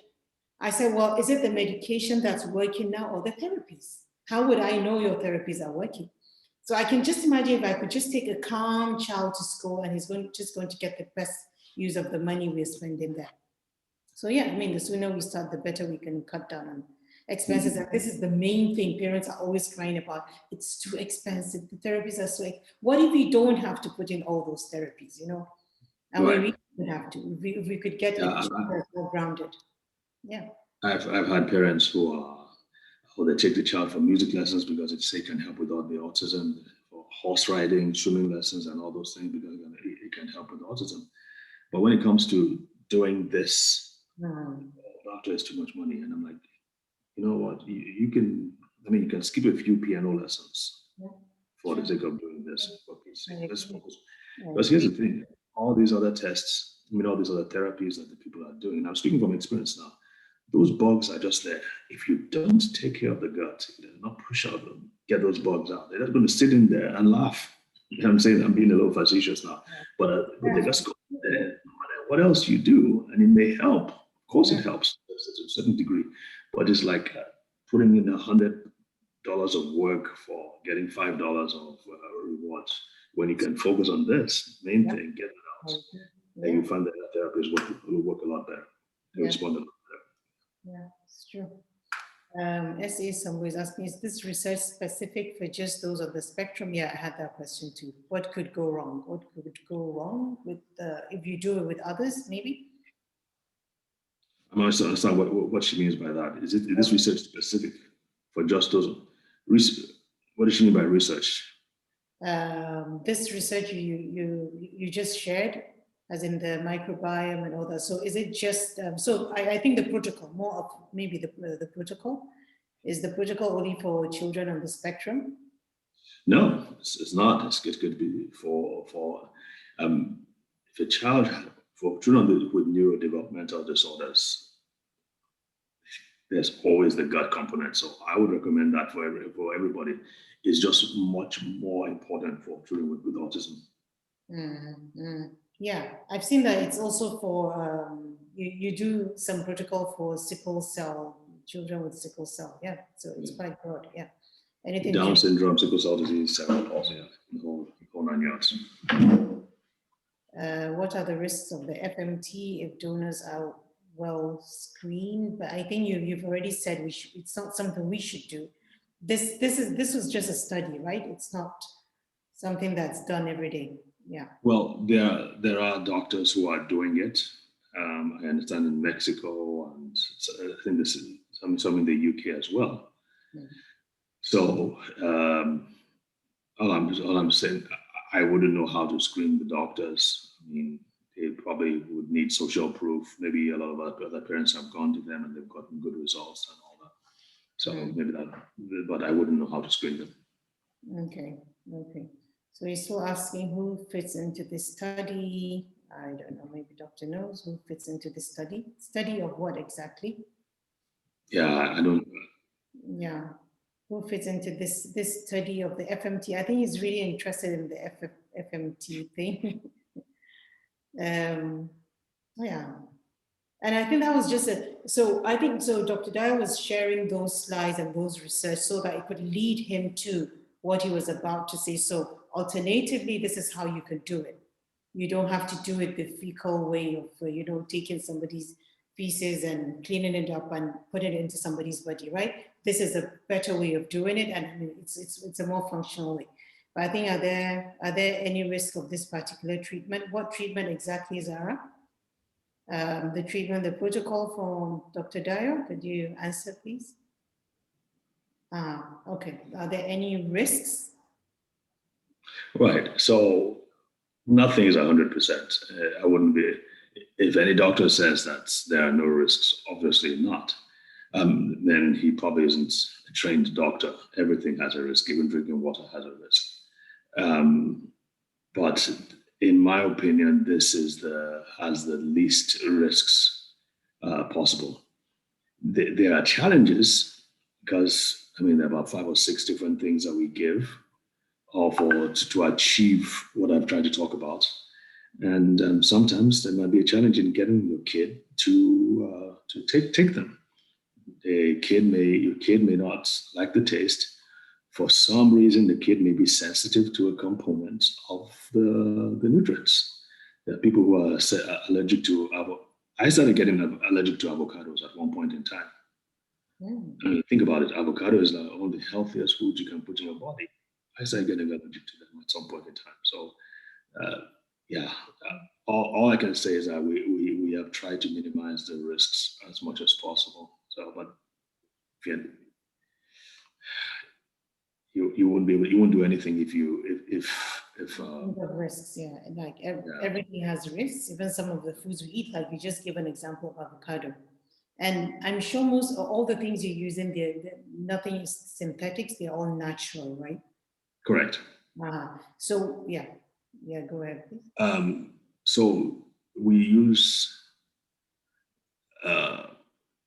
I said, well, is it the medication that's working now or the therapies? How would I know your therapies are working? So I can just imagine if I could just take a calm child to school and he's just going to get the best use of the money we're spending there. So yeah, I mean, the sooner we start, the better we can cut down on expenses. And this is the main thing parents are always crying about. It's too expensive. The therapies are so. What if we don't have to put in all those therapies, And we really don't have to. If we could get it more grounded. Yeah. I've had parents they take the child for music lessons because it can help with all the autism, or horse riding, swimming lessons, and all those things because it can help with autism. But when it comes to doing this, doctor is too much money, and I'm like, you know what? You can skip a few piano lessons for the sake of doing this. Let's focus. Because here's the thing: all these other tests, all these other therapies that the people are doing. I'm speaking from experience now. those bugs are just there. If you don't take care of the gut, not push out them, get those bugs out, they're just going to sit in there and laugh. You know what I'm saying? I'm being a little facetious now, but they just go there. No matter what else you do, and it may help. Of course, it helps to a certain degree, but it's like putting in $100 of work for getting $5 of rewards when you can focus on this main thing, get it out. And you find that therapists will work a lot better. They respond a lot better. Yeah, it's true. SA somebody is asking, is this research specific for just those of the spectrum? Yeah, I had that question too. What could go wrong? What could go wrong with if you do it with others, maybe? I'm not understand what she means by that. Is this research specific for just those? What does she mean by research? This research you just shared, as in the microbiome and all that. So is it just, so I think the protocol, more of maybe the protocol, is the protocol only for children on the spectrum? No, it's not. It could be for if a child, for children with neurodevelopmental disorders, there's always the gut component. So I would recommend that for everybody. It's just much more important for children with autism. Yeah, I've seen that it's also for, you do some protocol for sickle cell, children with sickle cell. Yeah, so it's quite broad. Yeah. Anything Down syndrome, sickle cell disease, cerebral palsy, the whole 9 yards. What are the risks of the FMT if donors are well screened? But I think you've already said it's not something we should do. This was just a study, right? It's not something that's done every day. Yeah. Well, there are doctors who are doing it. I understand in Mexico, and I think this is some in the UK as well. So all I'm saying, I wouldn't know how to screen the doctors. I mean, they probably would need social proof. Maybe a lot of other parents have gone to them and they've gotten good results and all that. So maybe that, but I wouldn't know how to screen them. Okay. So he's still asking who fits into this study. I don't know, maybe Dr. knows who fits into this study. Study of what exactly? Yeah, I don't. Yeah, who fits into this study of the FMT? I think he's really interested in the FMT thing. Yeah. And I think that was just so Dr. Dyer was sharing those slides and those research so that it could lead him to what he was about to say. So alternatively, this is how you could do it. You don't have to do it the fecal way of, taking somebody's feces and cleaning it up and putting it into somebody's body, right? This is a better way of doing it, and it's a more functional way. But I think, are there any risk of this particular treatment? What treatment exactly, Zara? The treatment, the protocol from Dr. Dyer, could you answer, please? Okay. Are there any risks? Right. So nothing is 100%. I wouldn't be, if any doctor says that there are no risks, obviously not. Then he probably isn't a trained doctor. Everything has a risk. Even drinking water has a risk. But in my opinion, this has the least risks possible. There are challenges because there are about 5 or 6 different things that we give to achieve what I've tried to talk about. And sometimes there might be a challenge in getting your kid to take them. Your kid may not like the taste. For some reason, the kid may be sensitive to a component of the nutrients. There are people who are allergic to I started getting allergic to avocados at one point in time. Think about it. Avocado is one of the healthiest foods you can put in your body. I started getting allergic to them at some point in time. So, all I can say is that we have tried to minimize the risks as much as possible. So, but you wouldn't do anything if risks, yeah. Like everything has risks, even some of the foods we eat. Like you just give an example of avocado. And I'm sure all the things you use in there, nothing is synthetics, they're all natural, right? Correct. So, go ahead, please. So we use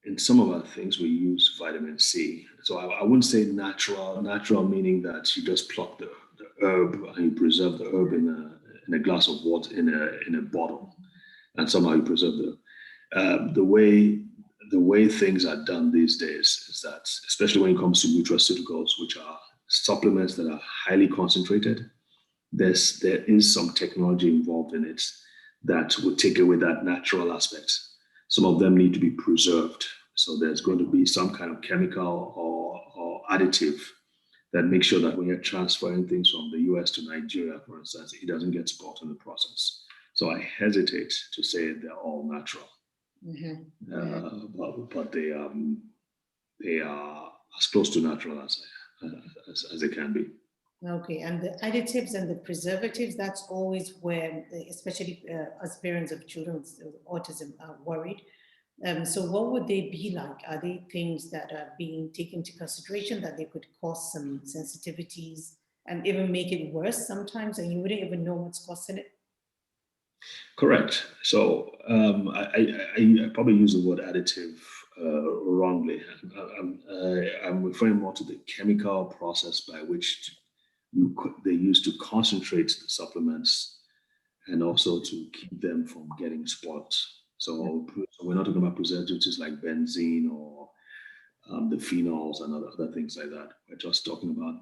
in some of our things, we use vitamin C. So I wouldn't say natural, meaning that you just pluck the herb and you preserve the herb in a glass of water, in a bottle, and somehow you preserve the way things are done these days is that, especially when it comes to nutraceuticals, which are supplements that are highly concentrated, there is some technology involved in it that would take away that natural aspect. Some of them need to be preserved. So there's going to be some kind of chemical or additive that makes sure that when you're transferring things from the US to Nigeria, for instance, it doesn't get spoiled in the process. So I hesitate to say they're all natural. But they are as close to natural as they can be. Okay, and the additives and the preservatives, that's always where, especially as parents of children with autism, are worried. So what would they be like? Are they things that are being taken into consideration that they could cause some sensitivities and even make it worse sometimes, and you wouldn't even know what's causing it? Correct. So I probably use the word additive wrongly. I'm referring more to the chemical process by which they use to concentrate the supplements and also to keep them from getting spoiled. So we're not talking about preservatives like benzene or the phenols and other things like that. We're just talking about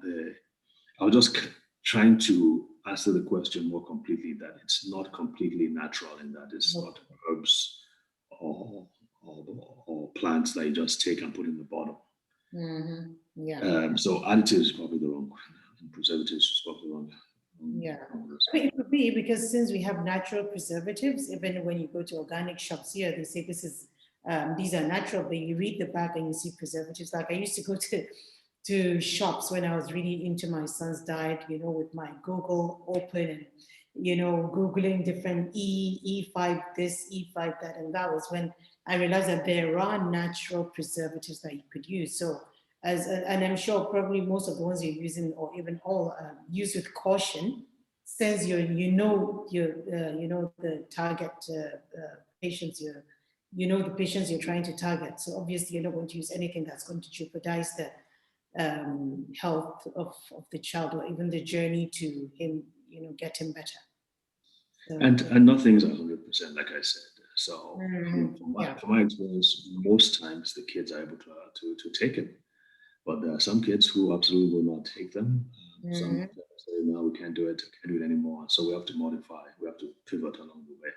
I was just trying to answer the question more completely, that it's not completely natural in that it's not herbs or plants that you just take and put in the bottle. Yeah. So additives is probably the wrong one, and preservatives is probably the wrong. Yeah, I mean, it could be because since we have natural preservatives, even when you go to organic shops here, they say these are natural, but you read the back and you see preservatives. Like I used to go to shops when I was really into my son's diet, with my Google open and, Googling different E5 this, E5 that. And that was when I realized that there are natural preservatives that you could use. So, and I'm sure probably most of the ones you're using, or even all, use with caution, since you know the target patients the patients you're trying to target. So obviously you're not going to use anything that's going to jeopardize the health of the child, or even the journey to him, get him better. So, and nothing's 100%, like I said. So from my experience, most times the kids are able to take it, but there are some kids who absolutely will not take them. Some say, no, we can't do it anymore. So we have to modify. We have to pivot along the way.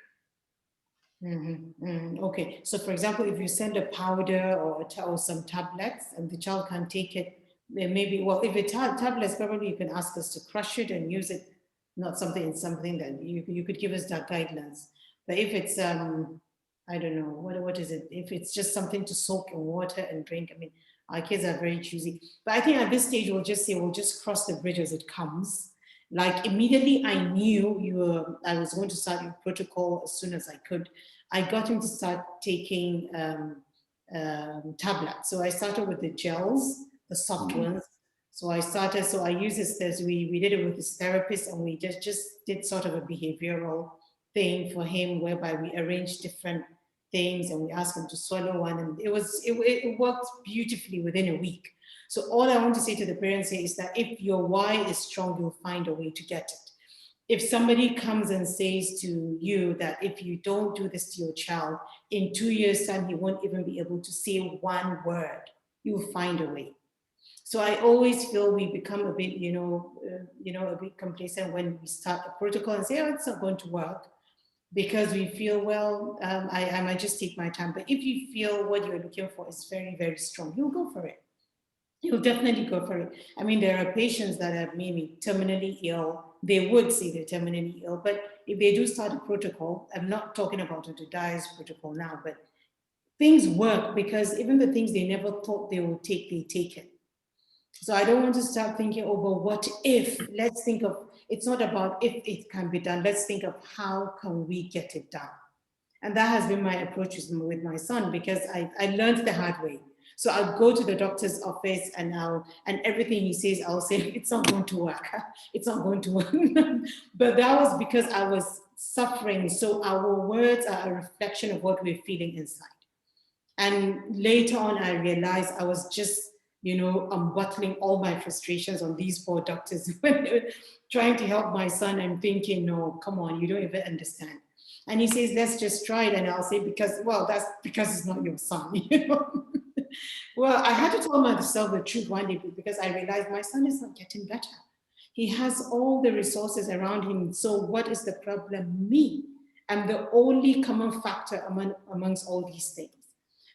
Okay, so for example, if you send a powder or some tablets and the child can't take it, then maybe, if it's tablets, probably you can ask us to crush it and use it, not something that you could give us that guidelines. But if it's I don't know, what is it? If it's just something to soak in water and drink, I mean, our kids are very choosy. But I think at this stage we'll just cross the bridge as it comes. Like immediately I knew I was going to start your protocol as soon as I could. I got him to start taking tablets. So I started with the gels, the soft ones. So I use this, we did it with his therapist, and we just did sort of a behavioral thing for him, whereby we arranged different things and we asked him to swallow one, and it worked beautifully within a week. So all I want to say to the parents here is that if your why is strong, you'll find a way to get it. If somebody comes and says to you that if you don't do this to your child, in 2 years' time, he won't even be able to say one word, you'll find a way. So I always feel we become a bit, a bit complacent when we start a protocol and say, oh, it's not going to work, because we feel, I might just take my time. But if you feel what you're looking for is very, very strong, you'll go for it. You'll definitely go for it. I mean, there are patients that are maybe terminally ill. They would say they're terminally ill, but if they do start a protocol, I'm not talking about a Dysbiosis protocol now, but things work because even the things they never thought they would take, they take it. So I don't want to start thinking, oh, but what if? Let's think of, it's not about if it can be done. Let's think of how can we get it done? And that has been my approach with my son, because I learned the hard way. So I'll go to the doctor's office and everything he says, I'll say, it's not going to work. It's not going to work. But that was because I was suffering. So our words are a reflection of what we're feeling inside. And later on, I realized I was just, bottling all my frustrations on these poor doctors when they were trying to help my son. I'm thinking, no, come on, you don't even understand. And he says, let's just try it. And I'll say, that's because it's not your son, Well, I had to tell myself the truth one day because I realized my son is not getting better. He has all the resources around him. So what is the problem? Me. I'm the only common factor amongst all these things.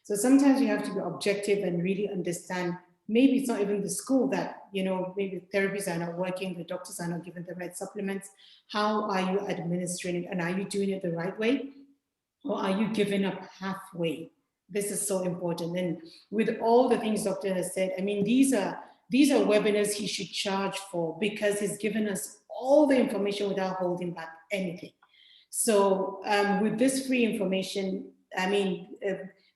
So sometimes you have to be objective and really understand maybe it's not even the school that, maybe therapies are not working, the doctors are not giving the right supplements. How are you administering it? And are you doing it the right way? Or are you giving up halfway? This is so important. And with all the things Doctor has said, I mean, these are webinars he should charge for because he's given us all the information without holding back anything. So with this free information, I mean,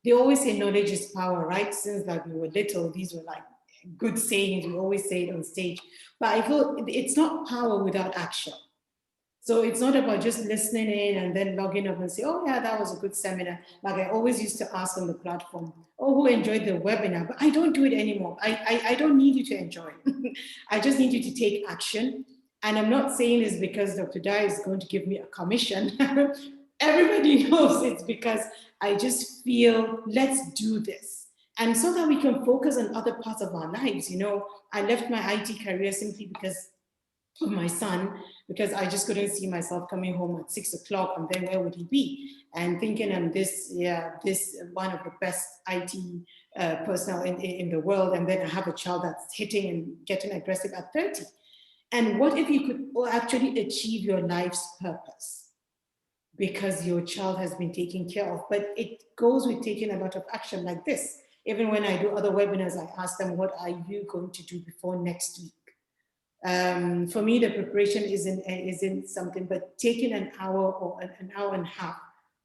they always say knowledge is power, right? Since like we were little, these were like good sayings. We always say it on stage. But I feel it's not power without action. So it's not about just listening in and then logging up and say, oh yeah, that was a good seminar. Like I always used to ask on the platform, oh, who enjoyed the webinar? But I don't do it anymore. I don't need you to enjoy it. I just need you to take action. And I'm not saying this because Dr. Dai is going to give me a commission. Everybody knows it's because I just feel, let's do this. And so that we can focus on other parts of our lives. I left my IT career simply because of my son, because I just couldn't see myself coming home at 6 o'clock and then where would he be? And thinking I'm this one of the best IT personnel in the world, and then I have a child that's hitting and getting aggressive at 30. And what if you could actually achieve your life's purpose because your child has been taken care of? But it goes with taking a lot of action like this. Even when I do other webinars, I ask them, what are you going to do before next week? For me, the preparation isn't something, but taking an hour or an hour and a half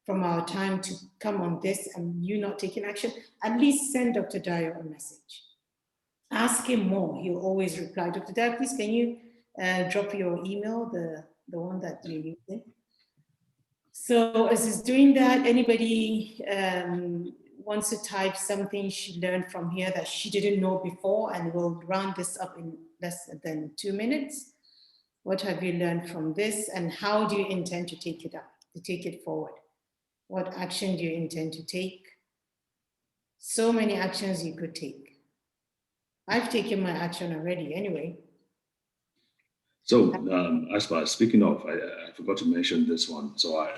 from our time to come on this and you not taking action, at least send Dr. Dyer a message. Ask him more. He'll always reply. Dr. Dyer, please, can you drop your email, the one that you're using? So as he's doing that, anybody wants to type something she learned from here that she didn't know before, and we'll round this up in less than 2 minutes. What have you learned from this, and how do you intend to take it forward? What action do you intend to take? So many actions you could take. I've taken my action already anyway. So, Asma, speaking of, I forgot to mention this one. So I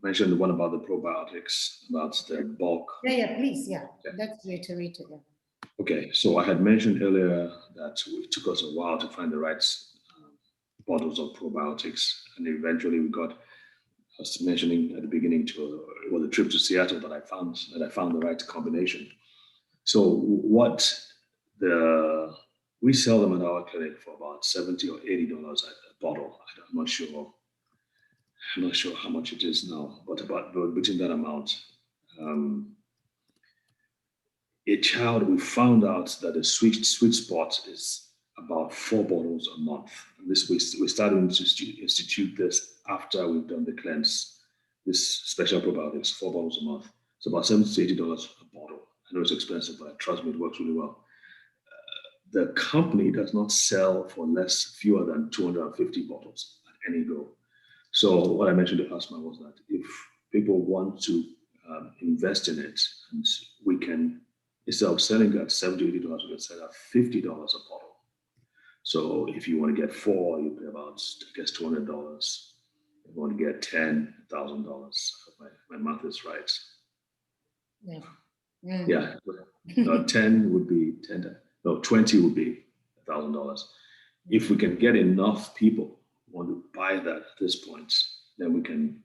mentioned the one about the probiotics, about the bulk. Yeah, please, yeah. Let's reiterate it. Yeah. Okay, so I had mentioned earlier that it took us a while to find the right bottles of probiotics, and eventually we got. I was mentioning at the beginning it was a trip to Seattle that I found the right combination. So we sell them at our clinic for about $70 or $80 a bottle. I'm not sure how much it is now, but between that amount. We found out that the sweet spot is about 4 bottles a month. And this we started to institute this after we've done the cleanse, this special probiotics, 4 bottles a month. It's about $70 to $80 a bottle. I know it's expensive, but trust me, it works really well. The company does not sell for fewer than 250 bottles at any go. So what I mentioned to Asma was that if people want to invest in it, and we can, instead of selling at $70, $80, we can sell at $50 a bottle. So if you want to get 4, you pay about, I guess, $200. If you want to get 10, $1,000. My math is right. Yeah. Yeah. No, 10 would be 10. No, 20 would be $1,000. If we can get enough people who want to buy that at this point, then we can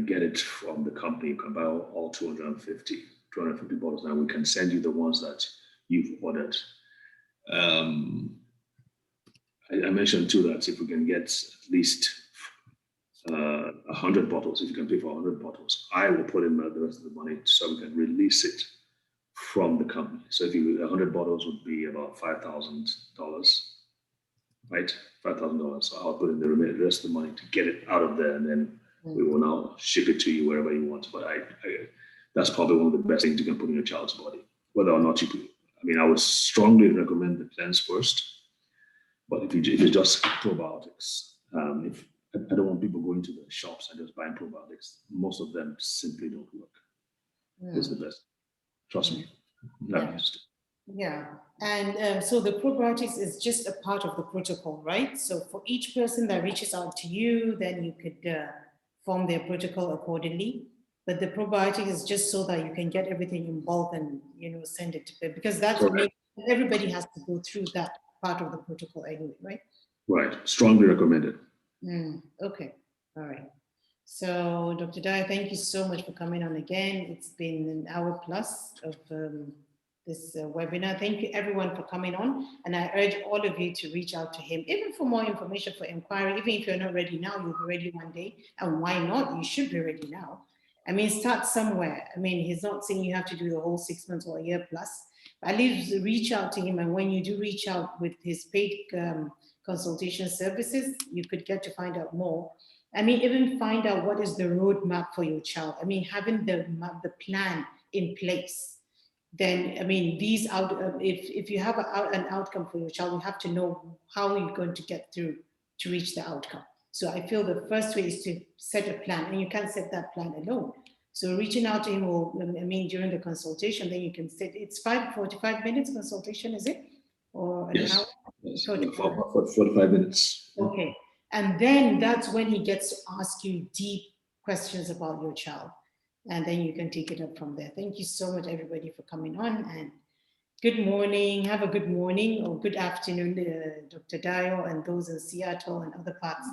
get it from the company. You can buy all 250 bottles. Now we can send you the ones that you've ordered. I mentioned too that if we can get at least 100 bottles, if you can pay for 100 bottles, I will put in the rest of the money so we can release it from the company. So if 100 bottles would be about $5,000, right? $5,000. So I'll put in the rest of the money to get it out of there, and then We will now ship it to you wherever you want. But that's probably one of the best things you can put in your child's body, whether or not you could. I mean, I would strongly recommend the cleanse first. But if it's just probiotics, if I don't want people going to the shops and just buying probiotics, most of them simply don't work. It's the best. Trust me. I've used it. Yeah, and so the probiotics is just a part of the protocol, right? So for each person that reaches out to you, then you could form their protocol accordingly. But the probiotic is just so that you can get everything in bulk and send it to them, because that's everybody has to go through that part of the protocol anyway, right? Right, strongly recommended. Okay, all right. So Dr. Dyer, thank you so much for coming on again. It's been an hour plus of this webinar. Thank you everyone for coming on, and I urge all of you to reach out to him, even for more information, for inquiry. Even if you're not ready now, you'll be ready one day, and why not? You should be ready now. I mean, start somewhere. I mean, he's not saying you have to do the whole 6 months or a year plus, but at least reach out to him, and when you do reach out with his paid consultation services, you could get to find out more. I mean, even find out what is the roadmap for your child. I mean, having the plan in place. Then, I mean, if you have an outcome for your child, you have to know how you're going to get through to reach the outcome. So I feel the first way is to set a plan, and you can't set that plan alone. So reaching out to him, during the consultation, then you can set, it's 45 minutes consultation, is it? Or an hour? Yes, 45 minutes. Okay. And then that's when he gets to ask you deep questions about your child. And then you can take it up from there. Thank you so much, everybody, for coming on. And good morning. Have a good morning or good afternoon, Dr. Dio, and those in Seattle and other parts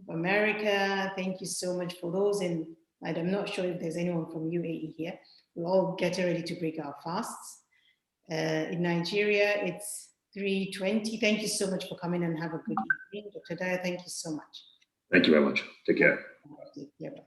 of America. Thank you so much for those. And I'm not sure if there's anyone from UAE here. We're all getting ready to break our fasts. In Nigeria, it's 3:20. Thank you so much for coming, and have a good evening. Dr. Dyer, thank you so much. Thank you very much. Take care. Yeah, bye.